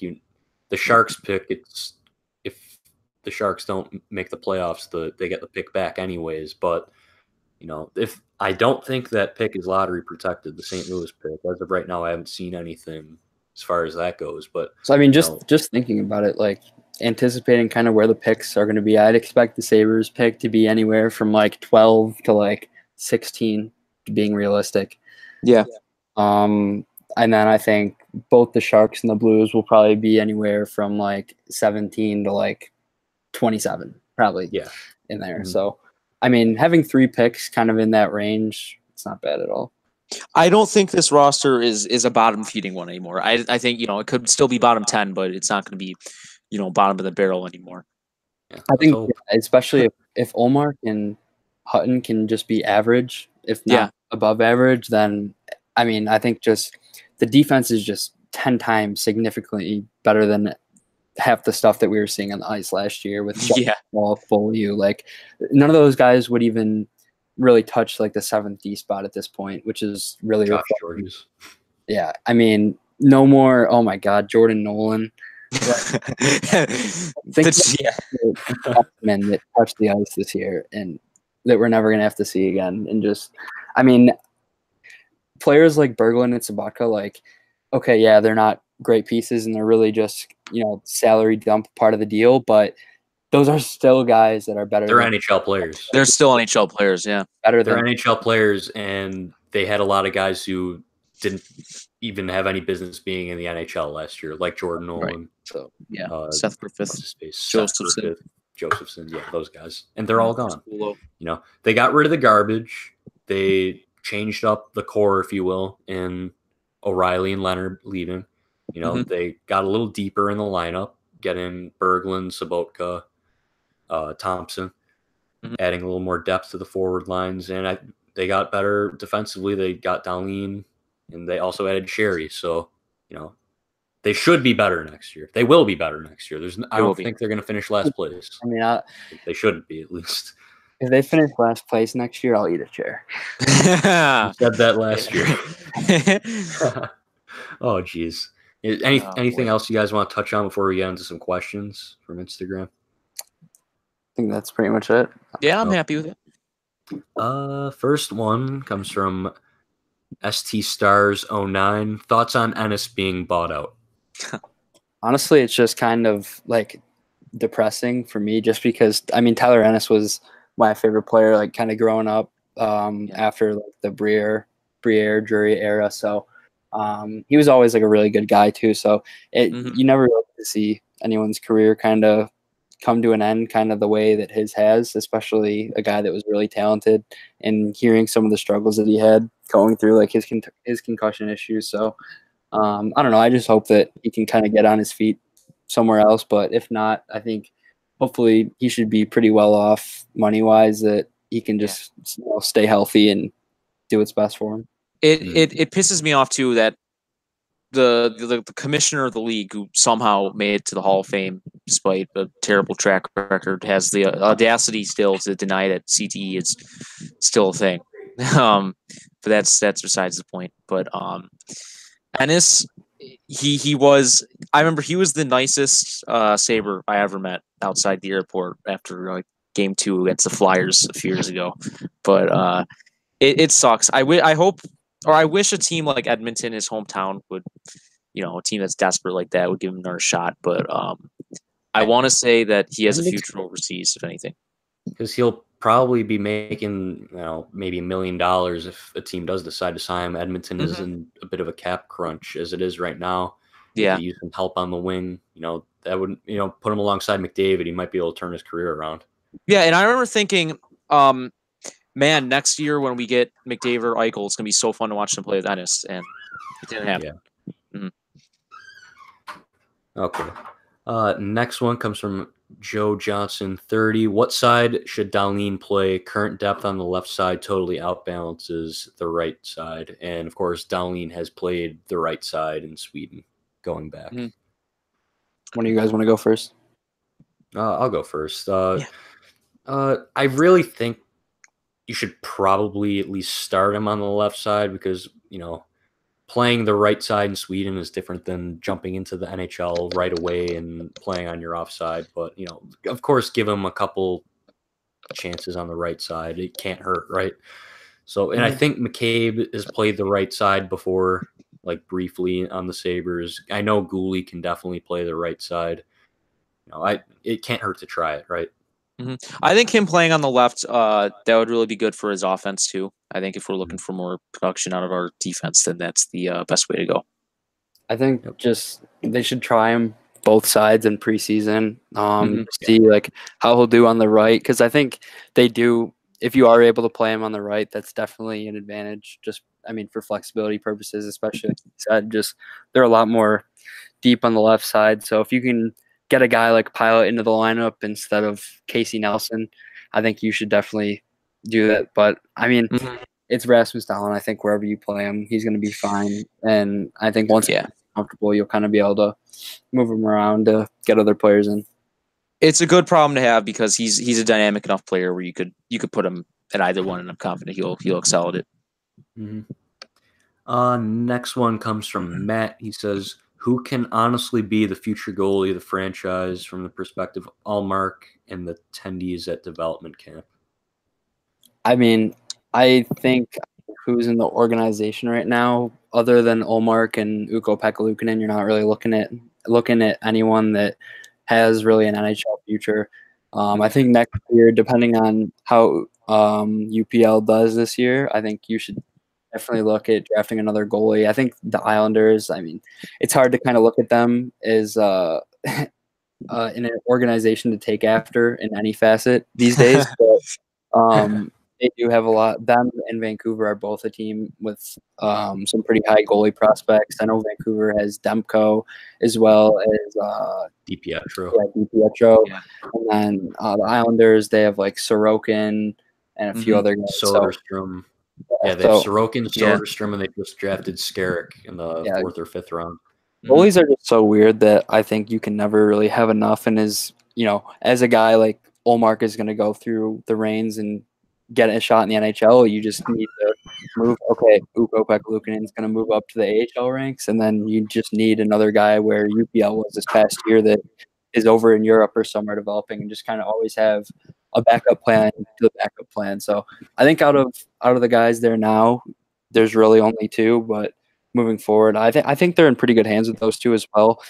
The Sharks pick, if the Sharks don't make the playoffs, they get the pick back anyways. But if I don't think that pick is lottery protected, the St. Louis pick. As of right now, I haven't seen anything as far as that goes. But so I mean, just thinking about it, like anticipating kind of where the picks are going to be, I'd expect the Sabres pick to be anywhere from like 12 to like 16, being realistic. Yeah. And then I think both the Sharks and the Blues will probably be anywhere from like 17 to like 27, probably. Yeah. In there. Mm-hmm. So, I mean, having 3 picks kind of in that range, it's not bad at all. I don't think this roster is a bottom feeding one anymore. I think, it could still be bottom 10, but it's not going to be, bottom of the barrel anymore. Yeah, I think, especially if Omar and Hutton can just be average, if not above average, then, I mean, I think just the defense is just 10 times significantly better than half the stuff that we were seeing on the ice last year with Wall, Beaulieu. Like, none of those guys would even really touch like the 7th D spot at this point, which is really yeah. I mean, no more. Oh my God, Jordan Nolan. Think men that touched the ice this year and that we're never gonna have to see again. And just, I mean, players like Berglund and Sabatka, like, okay, yeah, they're not great pieces and they're really just salary dump part of the deal, but those are still guys that are better. They're NHL players. They're still NHL players, yeah. They're NHL players, and they had a lot of guys who didn't even have any business being in the NHL last year, like Jordan Nolan. Right. So Seth Griffith, Josephson, yeah, those guys, and they're all gone. They got rid of the garbage. They changed up the core, if you will, in O'Reilly and Leonard leaving. They got a little deeper in the lineup, getting Berglund, Sobotka, Thompson, adding a little more depth to the forward lines, and they got better defensively. They got Dahlin, and they also added Sherry. So, they should be better next year. They will be better next year. I don't think they're going to finish last place. I mean, they shouldn't be, at least. If they finish last place next year, I'll eat a chair. You said that last year. Oh, geez. Anything else you guys want to touch on before we get into some questions from Instagram? I think that's pretty much it. Yeah, I'm happy with it. First one comes from ST Stars 09. Thoughts on Ennis being bought out? Honestly, it's just kind of like depressing for me, just because Tyler Ennis was my favorite player, like kind of growing up after like the Briere Drury era. So he was always like a really good guy too. So you never really get to see anyone's career kind of come to an end kind of the way that his has, especially a guy that was really talented, and hearing some of the struggles that he had going through like his concussion issues. So I don't know. I just hope that he can kind of get on his feet somewhere else. But if not, I think hopefully he should be pretty well off money-wise, that he can just stay healthy and do what's best for him. It pisses me off too that the commissioner of the league, who somehow made it to the Hall of Fame despite a terrible track record, has the audacity still to deny that CTE is still a thing. But that's besides the point. But Ennis, he was. I remember he was the nicest Sabre I ever met outside the airport after like game 2 against the Flyers a few years ago. But it sucks. I hope, or I wish a team like Edmonton, his hometown, would, a team that's desperate like that would give him another shot. But I want to say that he has a future overseas, if anything, because he'll probably be making maybe $1 million if a team does decide to sign him. Edmonton is in a bit of a cap crunch as it is right now. Yeah, use some help on the wing. That would put him alongside McDavid. He might be able to turn his career around. Yeah, and I remember thinking, man, next year when we get McDavid or Eichel, it's gonna be so fun to watch them play with Ennis, and it didn't happen. Yeah. Okay. Next one comes from Joe Johnson, 30. What side should Dahlin play? Current depth on the left side totally outbalances the right side. And, of course, Dahlin has played the right side in Sweden going back. One of you guys want to go first? I'll go first. I really think you should probably at least start him on the left side because, playing the right side in Sweden is different than jumping into the NHL right away and playing on your offside. But, of course, give him a couple chances on the right side. It can't hurt, right? So, and I think McCabe has played the right side before, like briefly on the Sabres. I know Gooley can definitely play the right side. It can't hurt to try it, right? I think him playing on the left, that would really be good for his offense too. I think if we're looking for more production out of our defense, then that's the best way to go. I think just they should try him both sides in preseason. See like how he'll do on the right, because I think they do. If you are able to play him on the right, that's definitely an advantage. Just for flexibility purposes, especially like you said, just they're a lot more deep on the left side. So if you can get a guy like Pilot into the lineup instead of Casey Nelson, I think you should definitely do that. But it's Rasmus Dahlin. I think wherever you play him, he's going to be fine. And I think once he's comfortable, you'll kind of be able to move him around to get other players in. It's a good problem to have because he's a dynamic enough player where you could put him at either one, and I'm confident he'll excel at it. Next one comes from Matt. He says, who can honestly be the future goalie of the franchise from the perspective of Ullmark and the attendees at development camp? I think who's in the organization right now, other than Ullmark and Ukko-Pekka Luukkonen, you're not really looking at anyone that has really an NHL future. I think next year, depending on how UPL does this year, I think you should definitely look at drafting another goalie. I think the Islanders, it's hard to kind of look at them as in an organization to take after in any facet these days. But they do have a lot. Them and Vancouver are both a team with some pretty high goalie prospects. I know Vancouver has Demko as well as DiPietro. Yeah, DiPietro. Yeah. And then the Islanders, they have like Sorokin and a few other guys. Soderstrom. Yeah, they have Sorokin, Soderstrom, and they just drafted Skarek in the 4th or 5th round. Goalies are just so weird that I think you can never really have enough. And as a guy like Ullmark is going to go through the reins and get a shot in the NHL, you just need to move. Okay, Ukko-Pekka Luukkonen is going to move up to the AHL ranks, and then you just need another guy where UPL was this past year that is over in Europe or somewhere developing, and just kind of always have a backup plan to the backup plan. So I think out of the guys there now, there's really only 2, but moving forward, I think they're in pretty good hands with those 2 as well.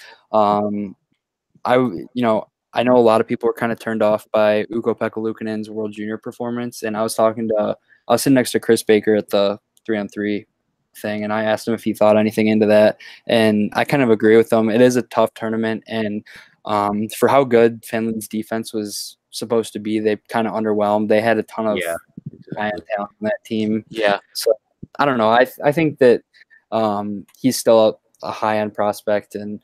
I know a lot of people are kind of turned off by Ukko-Pekka Luukkonen's World Junior performance, and I was sitting next to Chris Baker at the 3-on-3 thing, and I asked him if he thought anything into that, and I kind of agree with him. It is a tough tournament, and for how good Finland's defense was supposed to be, they kind of underwhelmed. They had a ton of talent on that team. Yeah. So I don't know. I think that he's still a high-end prospect, and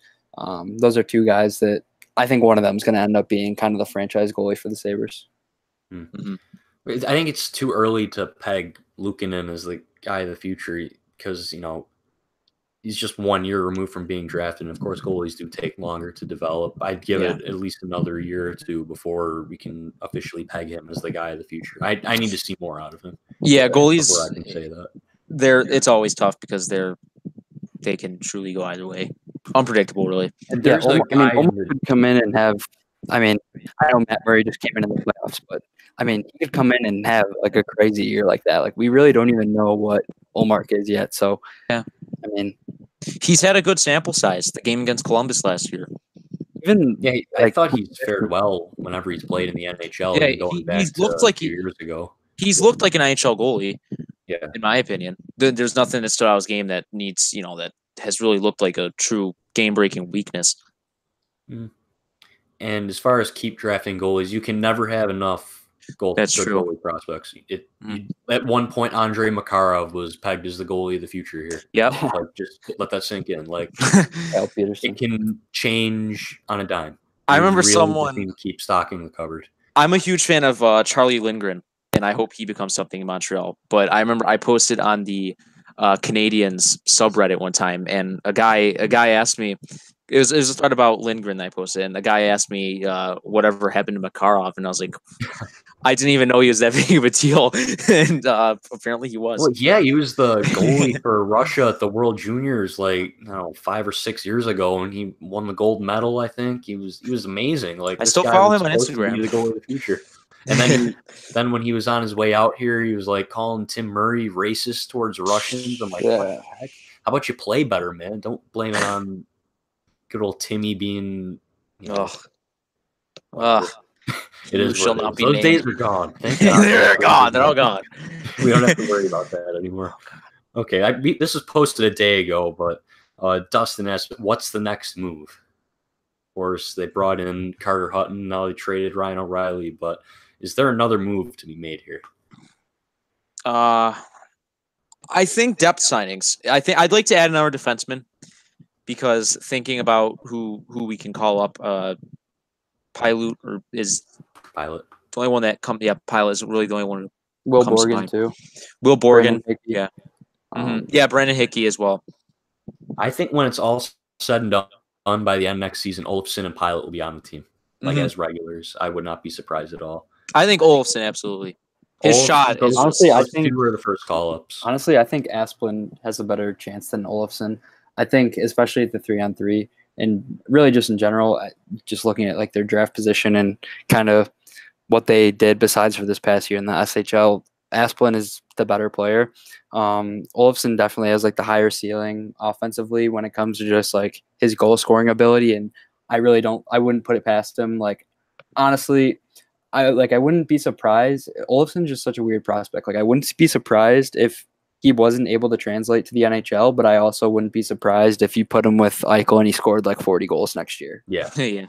those are 2 guys that I think one of them is going to end up being kind of the franchise goalie for the Sabres. I think it's too early to peg Luukkonen as the guy of the future because, he's just 1 year removed from being drafted. And, of course, goalies do take longer to develop. I'd give it at least another year or 2 before we can officially peg him as the guy of the future. I need to see more out of him. Yeah, goalies, I can say that. It's always tough because they can truly go either way. unpredictable, really. There's Omar the could come in and have. I mean, I know Matt Murray just came in the playoffs, but I mean, he could come in and have like a crazy year like that. Like we really don't even know what Olmark is yet. So yeah, I mean, he's had a good sample size. The game against Columbus last year. Even I thought he's fared well whenever he's played in the NHL. Yeah, going back he's looked to like 2 years ago. He's looked like an NHL goalie. Yeah, in my opinion, there's nothing that stood out his game that needs that has really looked like a true game-breaking weakness. Mm. And as far as keep drafting goalies, you can never have enough goalie prospects. At one point, Andrei Makarov was pegged as the goalie of the future here. Yep. Like, just let that sink in. Like, it can change on a dime. I remember someone need to keep stocking the cupboard. I'm a huge fan of Charlie Lindgren, and I hope he becomes something in Montreal. But I remember I posted on the Canadians subreddit one time, and a guy asked me. It was a thread about Lindgren that I posted, and the guy asked me whatever happened to Makarov, and I was like, I didn't even know he was that big of a deal, and apparently he was. Well, yeah, he was the goalie for Russia at the World Juniors, 5 or 6 years ago, and he won the gold medal. I think he was amazing. Like, I still follow him on Instagram. Be the goalie of the future. And then then when he was on his way out here, he was like calling Tim Murray racist towards Russians. I'm like, what the heck? How about you play better, man? Don't blame it on good old Timmy being, it is shall not be those named. days are gone. Thank God. They're gone. They're all gone. We don't have to worry about that anymore. Okay, this was posted a day ago, but Dustin asked, what's the next move? Of course, they brought in Carter Hutton. Now they traded Ryan O'Reilly, but is there another move to be made here? I think depth signings. I'd like to add another defenseman, because thinking about who we can call up, Pilot is the only one that comes. Yeah, Pilot is really the only one. Will Borgen too. Will Borgen, yeah, yeah, Brandon Hickey as well. I think when it's all said and done by the end of next season, Olofsson and Pilot will be on the team, as regulars. I would not be surprised at all. I think Olofsson, absolutely. His shot is honestly. I think were the first call-ups. Honestly, I think Asplund has a better chance than Olofsson. I think, especially at the 3-on-3, and really just in general, just looking at like their draft position and kind of what they did besides for this past year in the SHL, Asplund is the better player. Olofsson definitely has like the higher ceiling offensively when it comes to just like his goal scoring ability, and I wouldn't put it past him. Like, honestly, I wouldn't be surprised. Olofsson's just such a weird prospect. Like, I wouldn't be surprised if he wasn't able to translate to the NHL, but I also wouldn't be surprised if you put him with Eichel and he scored like 40 goals next year. Yeah. Yeah.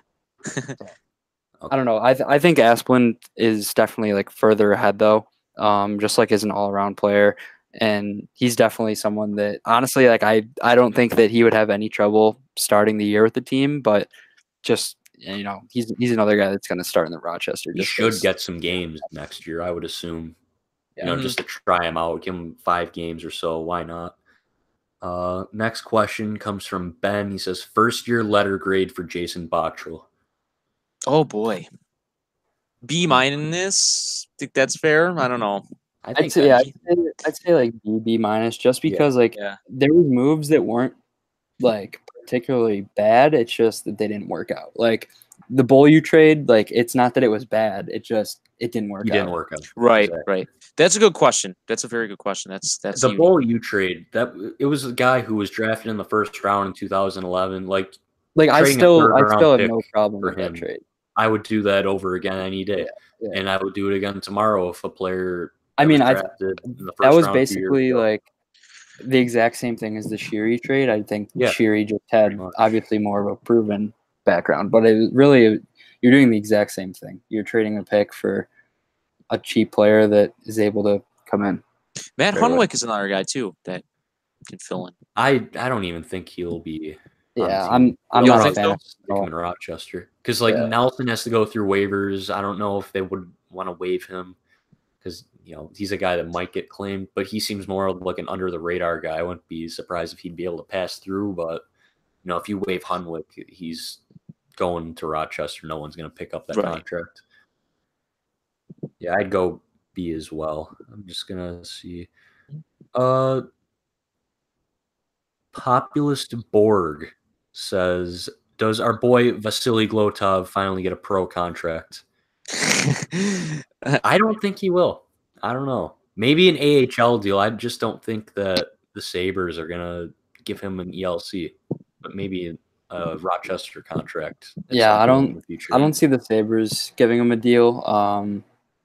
I don't know. I think Asplund is definitely like further ahead though, just like as an all-around player. And he's definitely someone that honestly, like I don't think that he would have any trouble starting the year with the team, but just, he's another guy that's going to start in the Rochester. He should get some games next year, I would assume. Just to try him out, give him 5 games or so. Why not? Next question comes from Ben. He says, first year letter grade for Jason Botterill. Oh boy. B minus. Think that's fair? I don't know. I'd say like B minus, just because there were moves that weren't like particularly bad. It's just that they didn't work out. Like the Beaulieu trade, like it's not that it was bad. It didn't work out. Didn't work out. Right, right. That's a good question. That's a very good question. That's the Beaulieu trade. It was a guy who was drafted in the first round in 2011. Like I still have no problem with that trade. I would do that over again any day, and I would do it again tomorrow if a player. That was basically like the exact same thing as the Sheary trade. I think Sheary just had obviously more of a proven background, but it really, you're doing the exact same thing. You're trading a pick for a cheap player that is able to come in. Matt Hunwick is another guy too that can fill in. I don't even think he'll be. Yeah, I'm not a fan in Rochester because Nelson has to go through waivers. I don't know if they would want to waive him because he's a guy that might get claimed, but he seems more like an under the radar guy. I wouldn't be surprised if he'd be able to pass through, but if you waive Hunwick, he's going to Rochester. No one's going to pick up that contract. Yeah, I'd go B as well. I'm just going to see. Populist Borg says, does our boy Vasily Glotov finally get a pro contract? I don't think he will. I don't know. Maybe an AHL deal. I just don't think that the Sabres are going to give him an ELC, but maybe a Rochester contract. Yeah, I don't see the Sabres giving him a deal.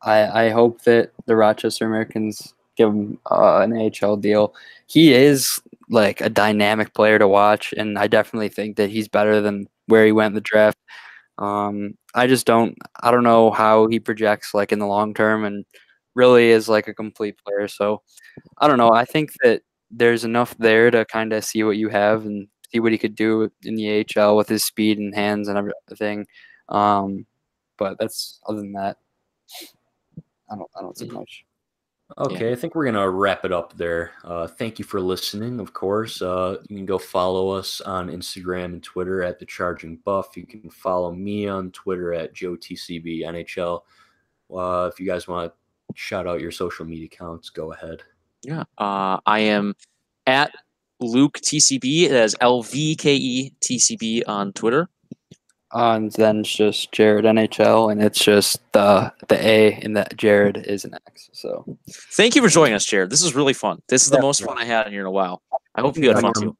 I hope that the Rochester Americans give him an AHL deal. He is like a dynamic player to watch, and I definitely think that he's better than where he went in the draft. I don't know how he projects like in the long term and really is like a complete player. So I don't know. I think that there's enough there to kind of see what you have and see what he could do in the AHL with his speed and hands and everything. But that's other than that, I don't see much. Okay, yeah. I think we're going to wrap it up there. Thank you for listening, of course. You can go follow us on Instagram and Twitter at The Charging Buff. You can follow me on Twitter at JoeTCBNHL. If you guys want to shout out your social media accounts, go ahead. Yeah, I am at Luke TCB. That's LVKETCB on Twitter. And then it's just Jared NHL, and it's just the A in that Jared is an X. So thank you for joining us, Jared. This is really fun. This is the most fun I had in here in a while. I hope you had fun too.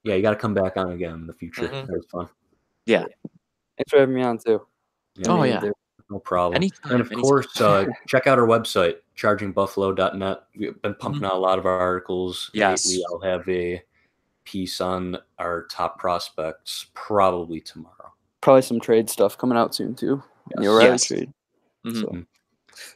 Yeah, you got to come back on again in the future. That was fun. Yeah. Thanks for having me on too. Yeah. No problem. Anytime, and of course, check out our website, chargingbuffalo.net. We've been pumping out a lot of our articles. Yes. Lately, I'll have a piece on our top prospects probably tomorrow. Probably some trade stuff coming out soon too. Yes. Trade. Mm-hmm. So.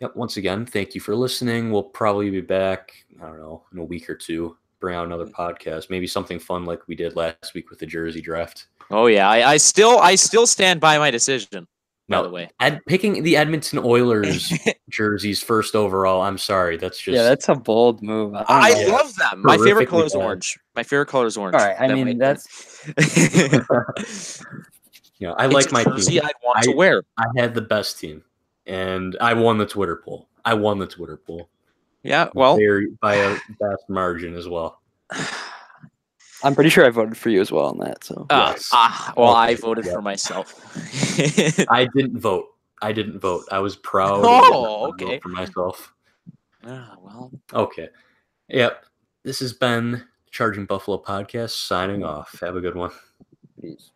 Yep. Once again, thank you for listening. We'll probably be back, I don't know, in a week or two. Bring out another podcast, maybe something fun like we did last week with the jersey draft. Oh yeah, I still stand by my decision. By the way, picking the Edmonton Oilers jerseys first overall. I'm sorry, that's just that's a bold move. I love them. My favorite color is orange. My favorite color is orange. All right, I mean that's. I like my jersey team. I'd want to wear. I had the best team, and I won the Twitter poll. Yeah, well, by a vast margin as well. I'm pretty sure I voted for you as well on that. So yes. I voted for myself. I didn't vote. I was proud. Okay. For myself. Well. Okay. Yep. This has been Charging Buffalo Podcast. Signing off. Have a good one. Peace.